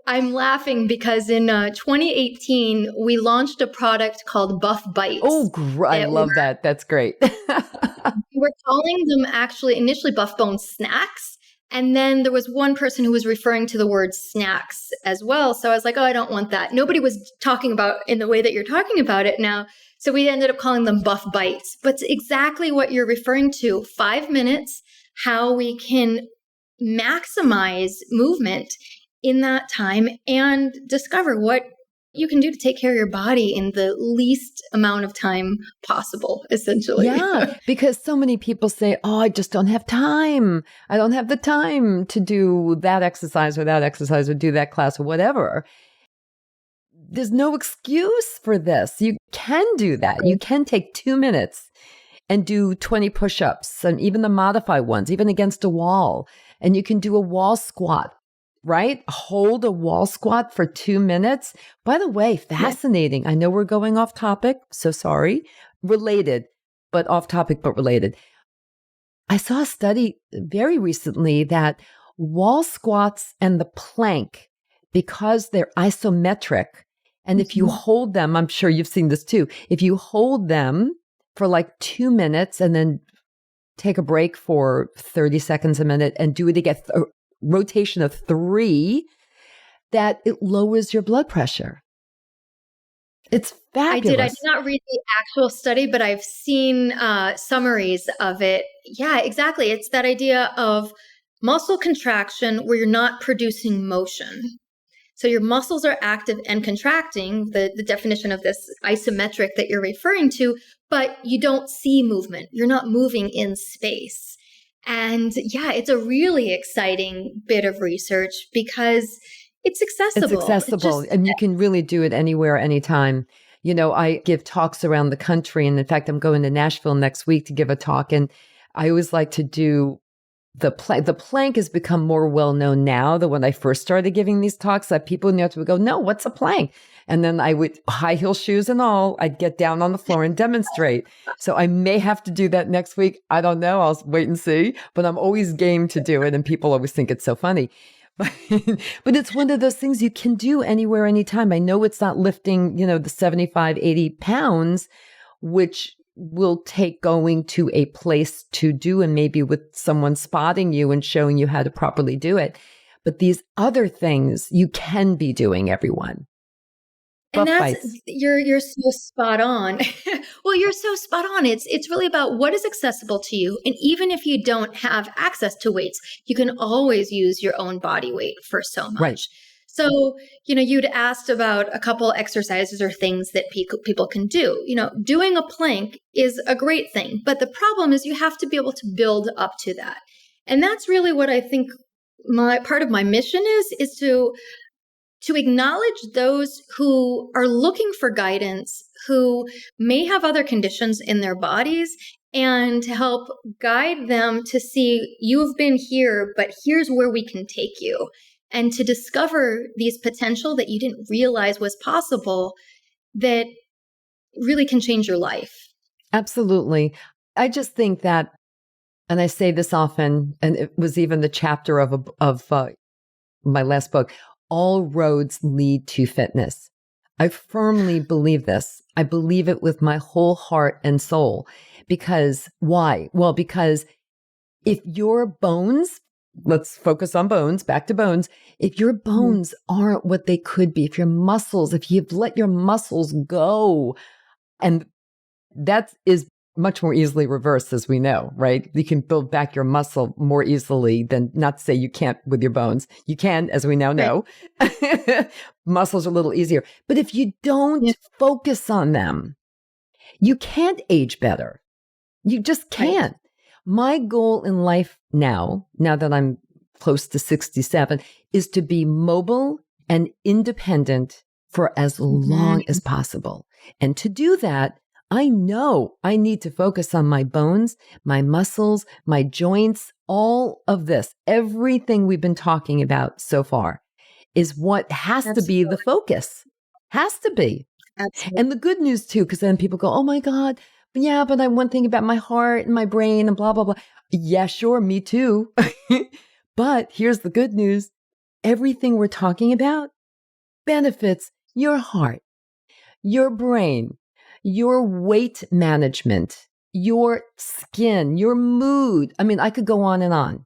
I'm laughing because in 2018, we launched a product called Buff Bites. Oh, I love that. That's great. We're calling them actually initially Buff Bone Snacks. And then there was one person who was referring to the word snacks as well. So I was like, oh, I don't want that. Nobody was talking about in the way that you're talking about it now. So we ended up calling them Buff Bites. But it's exactly what you're referring to. 5 minutes, how we can maximize movement in that time and discover what you can do to take care of your body in the least amount of time possible, essentially. Yeah, because so many people say, oh, I just don't have time. I don't have the time to do that exercise or do that class or whatever. There's no excuse for this. You can do that. You can take 2 minutes and do 20 push-ups and even the modified ones, even against a wall. And you can do a wall squat. Right? Hold a wall squat for 2 minutes. By the way, fascinating. I know we're going off topic, so sorry. Related, but off topic, but related. I saw a study very recently that wall squats and the plank, because they're isometric, and if you hold them, I'm sure you've seen this too, if you hold them for like 2 minutes and then take a break for 30 seconds a minute and do it again, rotation of 3, that it lowers your blood pressure. It's fabulous. I did not read the actual study, but I've seen summaries of it. Yeah, exactly. It's that idea of muscle contraction where you're not producing motion. So your muscles are active and contracting, the definition of this isometric that you're referring to, but you don't see movement. You're not moving in space. And yeah, it's a really exciting bit of research because it's accessible. It's accessible, and you can really do it anywhere, anytime. I give talks around the country, and in fact, I'm going to Nashville next week to give a talk, and I always like to do the plank. The plank has become more well-known now than when I first started giving these talks, that people knew to go, no, what's a plank? And then I would, high heel shoes and all, I'd get down on the floor and demonstrate. So I may have to do that next week. I don't know. I'll wait and see. But I'm always game to do it. And people always think it's so funny. But it's one of those things you can do anywhere, anytime. I know it's not lifting, the 75, 80 pounds, which will take going to a place to do, and maybe with someone spotting you and showing you how to properly do it. But these other things you can be doing, everyone. And you're so spot on. Well, you're so spot on. It's really about what is accessible to you. And even if you don't have access to weights, you can always use your own body weight for so much. Right. So, you'd asked about a couple exercises or things that people can do. Doing a plank is a great thing, but the problem is you have to be able to build up to that. And that's really what I think part of my mission is to acknowledge those who are looking for guidance, who may have other conditions in their bodies, and to help guide them to see, you've been here, but here's where we can take you. And to discover these potential that you didn't realize was possible that really can change your life. Absolutely. I just think that, and I say this often, and it was even the chapter of my last book, all roads lead to fitness. I firmly believe this. I believe it with my whole heart and soul. Because why? Well, because if your bones, let's focus on bones, back to bones. If your bones aren't what they could be, if your muscles, if you've let your muscles go, and that is much more easily reversed, as we know, right? You can build back your muscle more easily than, not to say you can't with your bones. You can, as we now know. Right. Muscles are a little easier. But if you don't focus on them, you can't age better. You just can't. Right. My goal in life now that I'm close to 67, is to be mobile and independent for as long as possible. And to do that, I know I need to focus on my bones, my muscles, my joints, all of this. Everything we've been talking about so far is what has to be the focus. Has to be. Absolutely. And the good news too, because then people go, oh my God, yeah, but I'm one thing about my heart and my brain and blah, blah, blah. Yeah, sure, me too. But here's the good news. Everything we're talking about benefits your heart, your brain, your weight management, your skin, your mood. I mean, I could go on and on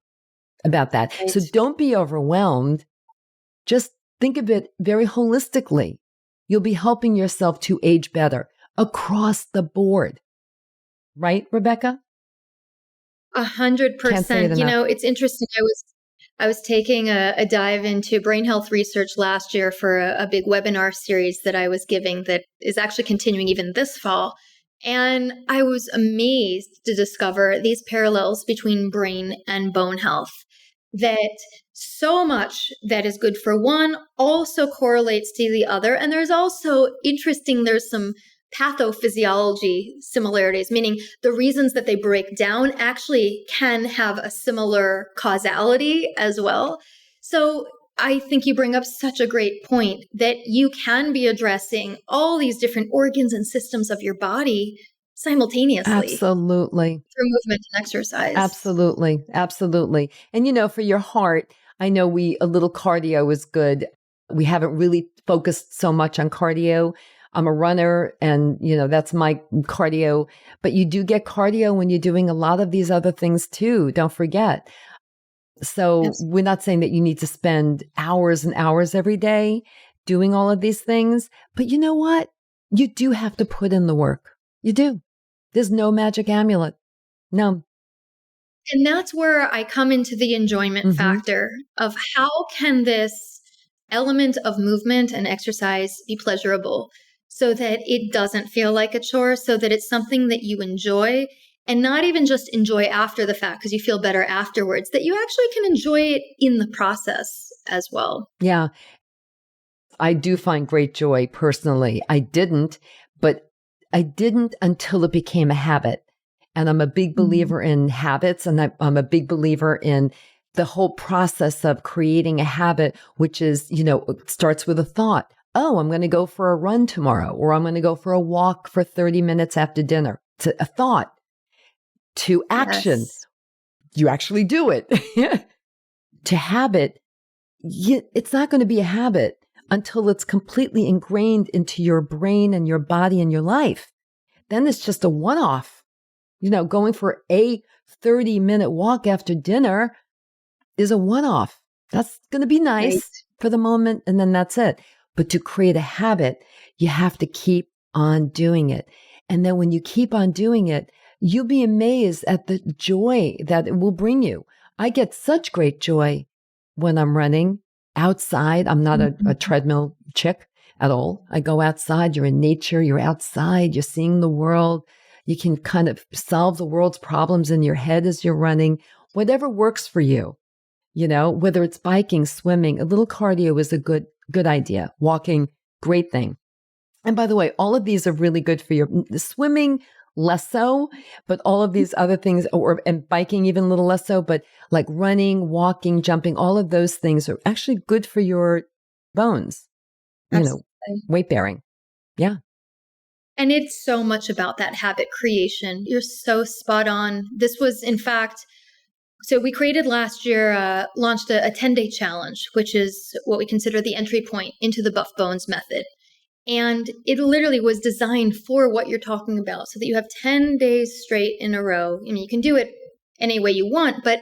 about that. Right. So don't be overwhelmed. Just think of it very holistically. You'll be helping yourself to age better across the board. Right, Rebekah? 100%. You know, it's interesting. I was taking a dive into brain health research last year for a big webinar series that I was giving that is actually continuing even this fall. And I was amazed to discover these parallels between brain and bone health, that so much that is good for one also correlates to the other. And there's also there's some pathophysiology similarities, meaning the reasons that they break down actually can have a similar causality as well. So I think you bring up such a great point that you can be addressing all these different organs and systems of your body simultaneously. Absolutely. Through movement and exercise. Absolutely. Absolutely. And, you know, for your heart, I know a little cardio is good. We haven't really focused so much on cardio. I'm a runner and, you know, that's my cardio, but you do get cardio when you're doing a lot of these other things too. Don't forget. So We're not saying that you need to spend hours and hours every day doing all of these things, but you know what? You do have to put in the work. You do. There's no magic amulet. No. And that's where I come into the enjoyment factor of how can this element of movement and exercise be pleasurable, so that it doesn't feel like a chore, so that it's something that you enjoy, and not even just enjoy after the fact because you feel better afterwards, that you actually can enjoy it in the process as well. Yeah. I do find great joy personally. I didn't until it became a habit. And I'm a big believer in habits, and I'm a big believer in the whole process of creating a habit, which is, you know, it starts with a thought. Oh, I'm going to go for a run tomorrow, or I'm going to go for a walk for 30 minutes after dinner. To a thought, to action. Yes. You actually do it. To habit, it's not going to be a habit until it's completely ingrained into your brain and your body and your life. Then it's just a one-off. You know, going for a 30-minute walk after dinner is a one-off. That's going to be nice for the moment, and then that's it. But to create a habit, you have to keep on doing it. And then when you keep on doing it, you'll be amazed at the joy that it will bring you. I get such great joy when I'm running outside. I'm not a treadmill chick at all. I go outside. You're in nature. You're outside. You're seeing the world. You can kind of solve the world's problems in your head as you're running. Whatever works for you, you know, whether it's biking, swimming, a little cardio is a good idea. Walking, great thing. And by the way, all of these are really good for your swimming, less so, but all of these other things, and biking even a little less so, but like running, walking, jumping, all of those things are actually good for your bones, Absolutely. You know, weight bearing. Yeah. And it's so much about that habit creation. You're so spot on. This was, in fact, so we created last year, launched a 10-day challenge, which is what we consider the entry point into the Buff Bones method. And it literally was designed for what you're talking about, so that you have 10 days straight in a row. I mean, you can do it any way you want, but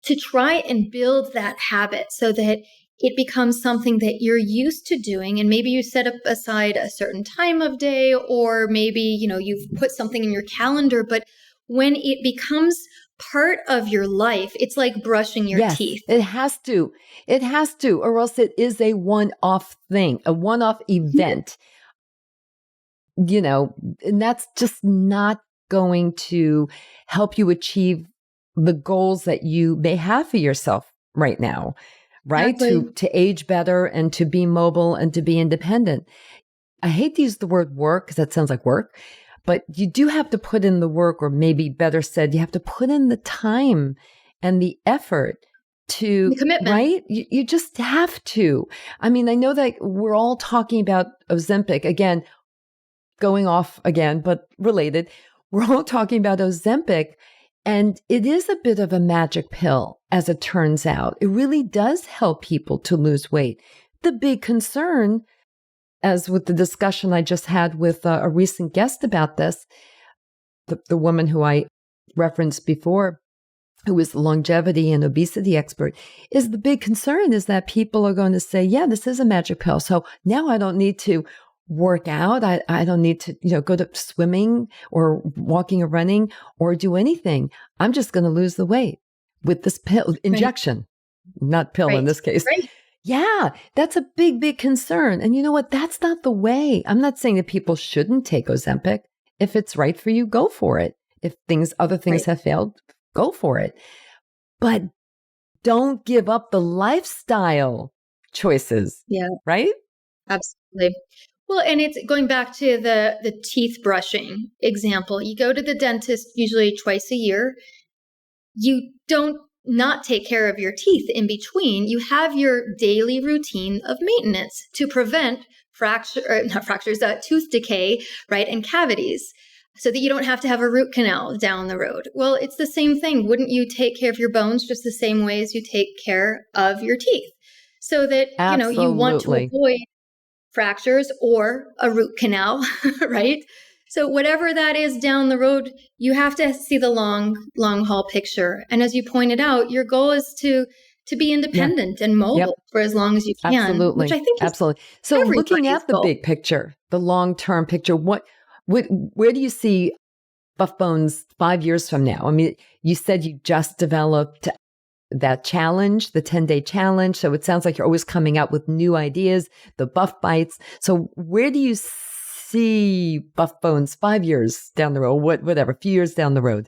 to try and build that habit so that it becomes something that you're used to doing. And maybe you set up aside a certain time of day, or maybe, you've put something in your calendar, but when it becomes part of your life, it's like brushing your teeth. It has to. It has to, or else it is a one-off thing, a one-off event. And that's just not going to help you achieve the goals that you may have for yourself right now, right? Exactly. To age better and to be mobile and to be independent. I hate to use the word work because that sounds like work, but you do have to put in the work, or maybe better said, you have to put in the time and the effort to, the commitment. Right? You just have to. I mean, I know that we're all talking about Ozempic, again, going off again, but related. We're all talking about Ozempic, and it is a bit of a magic pill, as it turns out. It really does help people to lose weight. The big concern, as with the discussion I just had with a recent guest about this, the woman who I referenced before, who is the longevity and obesity expert, is the big concern is that people are going to say, yeah, this is a magic pill. So now I don't need to work out. I don't need to, go to swimming or walking or running or do anything. I'm just going to lose the weight with this pill injection, not pill in this case. Right. Yeah, that's a big, big concern. And you know what? That's not the way. I'm not saying that people shouldn't take Ozempic. If it's right for you, go for it. If other things have failed, go for it. But don't give up the lifestyle choices. Yeah. Right? Absolutely. Well, and it's going back to the teeth brushing example. You go to the dentist usually twice a year. You don't not take care of your teeth in between. You have your daily routine of maintenance to prevent tooth decay, right, and cavities, so that you don't have to have a root canal down the road. Well, it's the same thing. Wouldn't you take care of your bones just the same way as you take care of your teeth? So that, you want to avoid fractures or a root canal, right? So whatever that is down the road, you have to see the long haul picture. And as you pointed out, your goal is to be independent and mobile for as long as you can. Absolutely. Which I think is So looking at the big picture, the long-term picture, where do you see Buff Bones 5 years from now? I mean, you said you just developed that challenge, the 10-day challenge. So it sounds like you're always coming out with new ideas, the Buff Bites. So where do you see Buff Bones 5 years down the road, whatever, a few years down the road?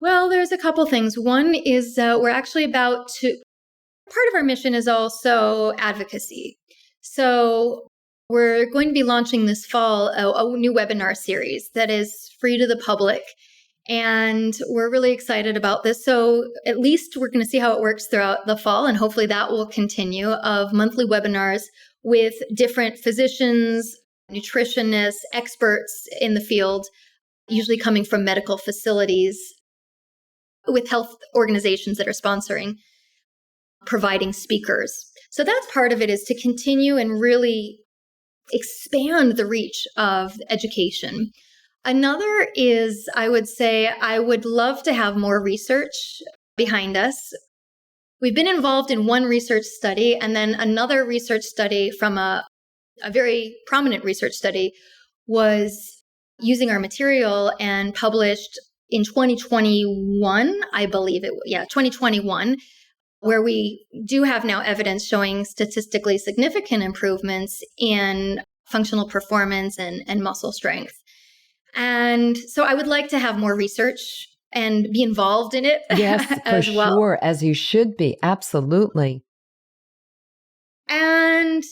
Well, there's a couple things. One is we're actually part of our mission is also advocacy. So we're going to be launching this fall a new webinar series that is free to the public. And we're really excited about this. So at least we're going to see how it works throughout the fall. And hopefully that will continue, of monthly webinars with different physicians, nutritionists, experts in the field, usually coming from medical facilities, with health organizations that are sponsoring, providing speakers. So that's part of it, is to continue and really expand the reach of education. Another is, I would say, I would love to have more research behind us. We've been involved in one research study, and then another research study from a very prominent research study was using our material and published in 2021, I believe 2021, where we do have now evidence showing statistically significant improvements in functional performance and muscle strength. And so I would like to have more research and be involved in it. Yes, as for well. sure, as you should be. Absolutely. And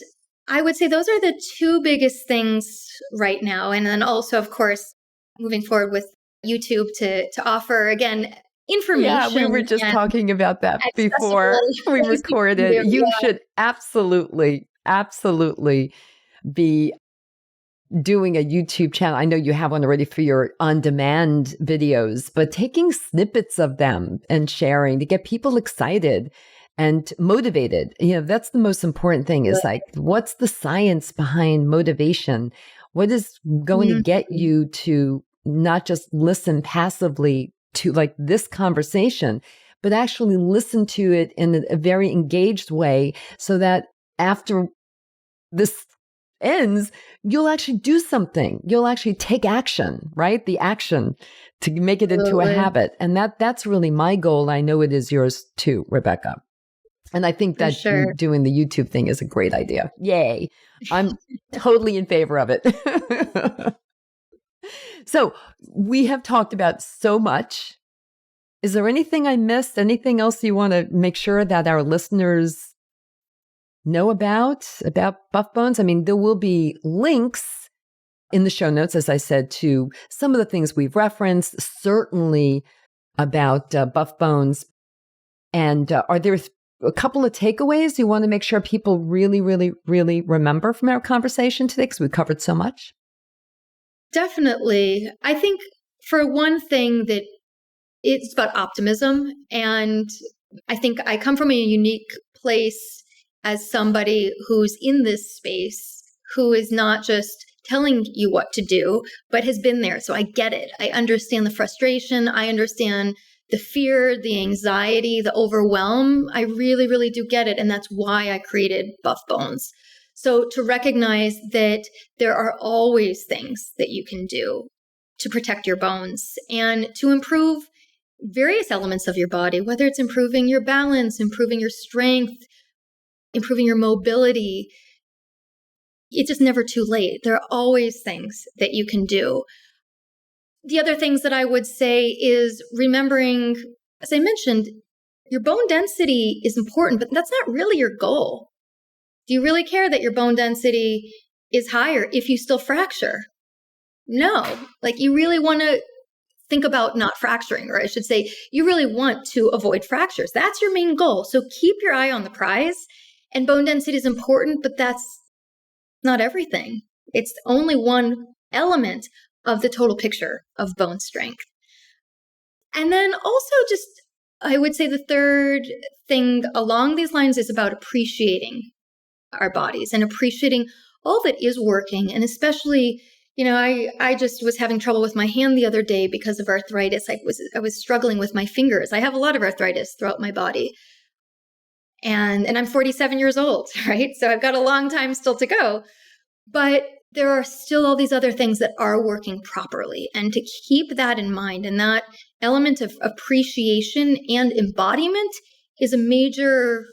I would say those are the two biggest things right now. And then also, of course, moving forward with YouTube to offer, again, information. Yeah, we were just talking about that before we recorded. You should absolutely be doing a YouTube channel. I know you have one already for your on-demand videos, but taking snippets of them and sharing to get people excited and motivated. That's the most important thing is like, what's the science behind motivation? What is going to get you to not just listen passively to like this conversation, but actually listen to it in a very engaged way so that after this ends, you'll actually do something. You'll actually take action, right? The action to make it into a habit. And that's really my goal. I know it is yours too, Rebekah. And I think that doing the YouTube thing is a great idea. Yay. I'm totally in favor of it. So we have talked about so much. Is there anything I missed? Anything else you want to make sure that our listeners know about Buff Bones? I mean, there will be links in the show notes, as I said, to some of the things we've referenced, certainly about Buff Bones. And are there a couple of takeaways you want to make sure people really, really, really remember from our conversation today? Because we covered so much. Definitely. I think for one thing that it's about optimism. And I think I come from a unique place as somebody who's in this space, who is not just telling you what to do, but has been there. So I get it. I understand the frustration. I understand the fear, the anxiety, the overwhelm. I really, really do get it. And that's why I created Buff Bones. So to recognize that there are always things that you can do to protect your bones and to improve various elements of your body, whether it's improving your balance, improving your strength, improving your mobility. It's just never too late. There are always things that you can do. The other things that I would say is remembering, as I mentioned, your bone density is important, but that's not really your goal. Do you really care that your bone density is higher if you still fracture? No. Like, you really want to think about not fracturing, or I should say, you really want to avoid fractures. That's your main goal. So keep your eye on the prize. And bone density is important, but that's not everything. It's only one element of the total picture of bone strength. And then also just, I would say the third thing along these lines is about appreciating our bodies and appreciating all that is working. And especially, I just was having trouble with my hand the other day because of arthritis. I was struggling with my fingers. I have a lot of arthritis throughout my body. And I'm 47 years old, right? So I've got a long time still to go. But there are still all these other things that are working properly. And to keep that in mind, and that element of appreciation and embodiment is a major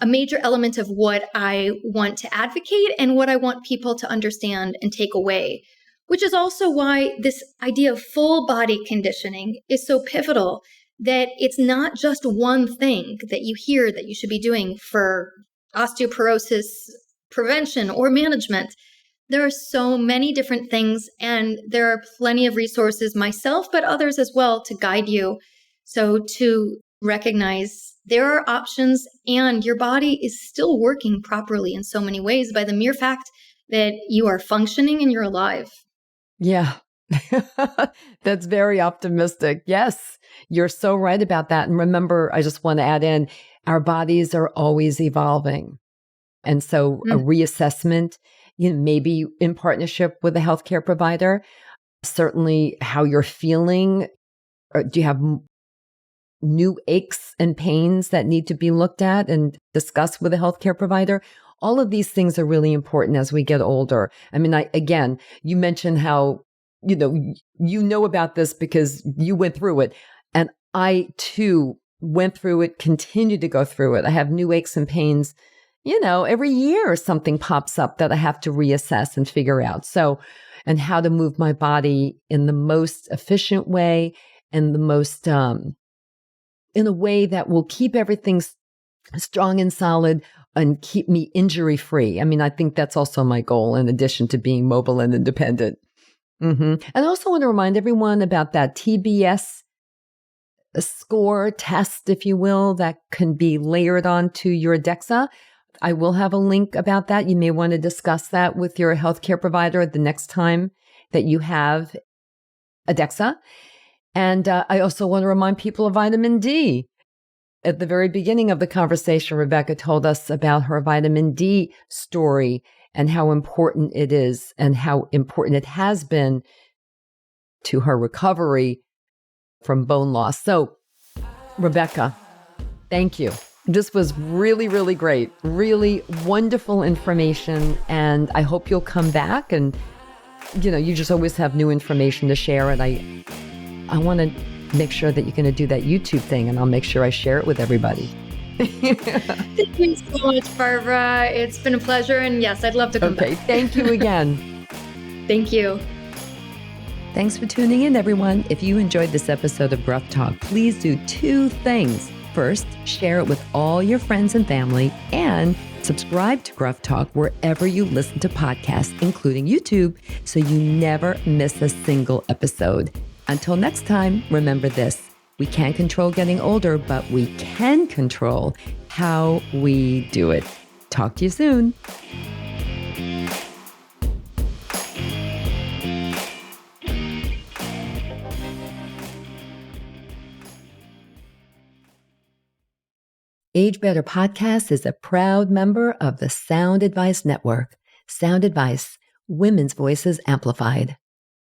element of what I want to advocate and what I want people to understand and take away, which is also why this idea of full body conditioning is so pivotal. That it's not just one thing that you hear that you should be doing for osteoporosis prevention or management. There are so many different things, and there are plenty of resources, myself, but others as well, to guide you. So to recognize there are options, and your body is still working properly in so many ways by the mere fact that you are functioning and you're alive. Yeah. That's very optimistic. Yes, you're so right about that. And remember, I just want to add in, our bodies are always evolving. And so a reassessment, maybe in partnership with a healthcare provider, certainly how you're feeling. Or do you have new aches and pains that need to be looked at and discussed with a healthcare provider? All of these things are really important as we get older. I mean, again, you mentioned how you know about this because you went through it. And I too went through it, continue to go through it. I have new aches and pains, every year something pops up that I have to reassess and figure out. So, and how to move my body in the most efficient way and the most, in a way that will keep everything strong and solid and keep me injury free. I mean, I think that's also my goal in addition to being mobile and independent. And I also want to remind everyone about that TBS score test, if you will, that can be layered onto your DEXA. I will have a link about that. You may want to discuss that with your healthcare provider the next time that you have a DEXA. And I also want to remind people of vitamin D. At the very beginning of the conversation, Rebekah told us about her vitamin D story and how important it is and how important it has been to her recovery from bone loss. So, Rebekah, thank you. This was really, really great. Really wonderful information. And I hope you'll come back. And, you just always have new information to share. And I want to make sure that you're going to do that YouTube thing. And I'll make sure I share it with everybody. Thank you so much, Barbara. It's been a pleasure. And yes, I'd love to come back. Okay. Thank you again. Thank you. Thanks for tuning in, everyone. If you enjoyed this episode of Gruff Talk, please do 2 things. First, share it with all your friends and family, and subscribe to Gruff Talk wherever you listen to podcasts, including YouTube, so you never miss a single episode. Until next time, remember this: we can't control getting older, but we can control how we do it. Talk to you soon. Age Better Podcast is a proud member of the Sound Advice Network. Sound Advice, women's voices amplified.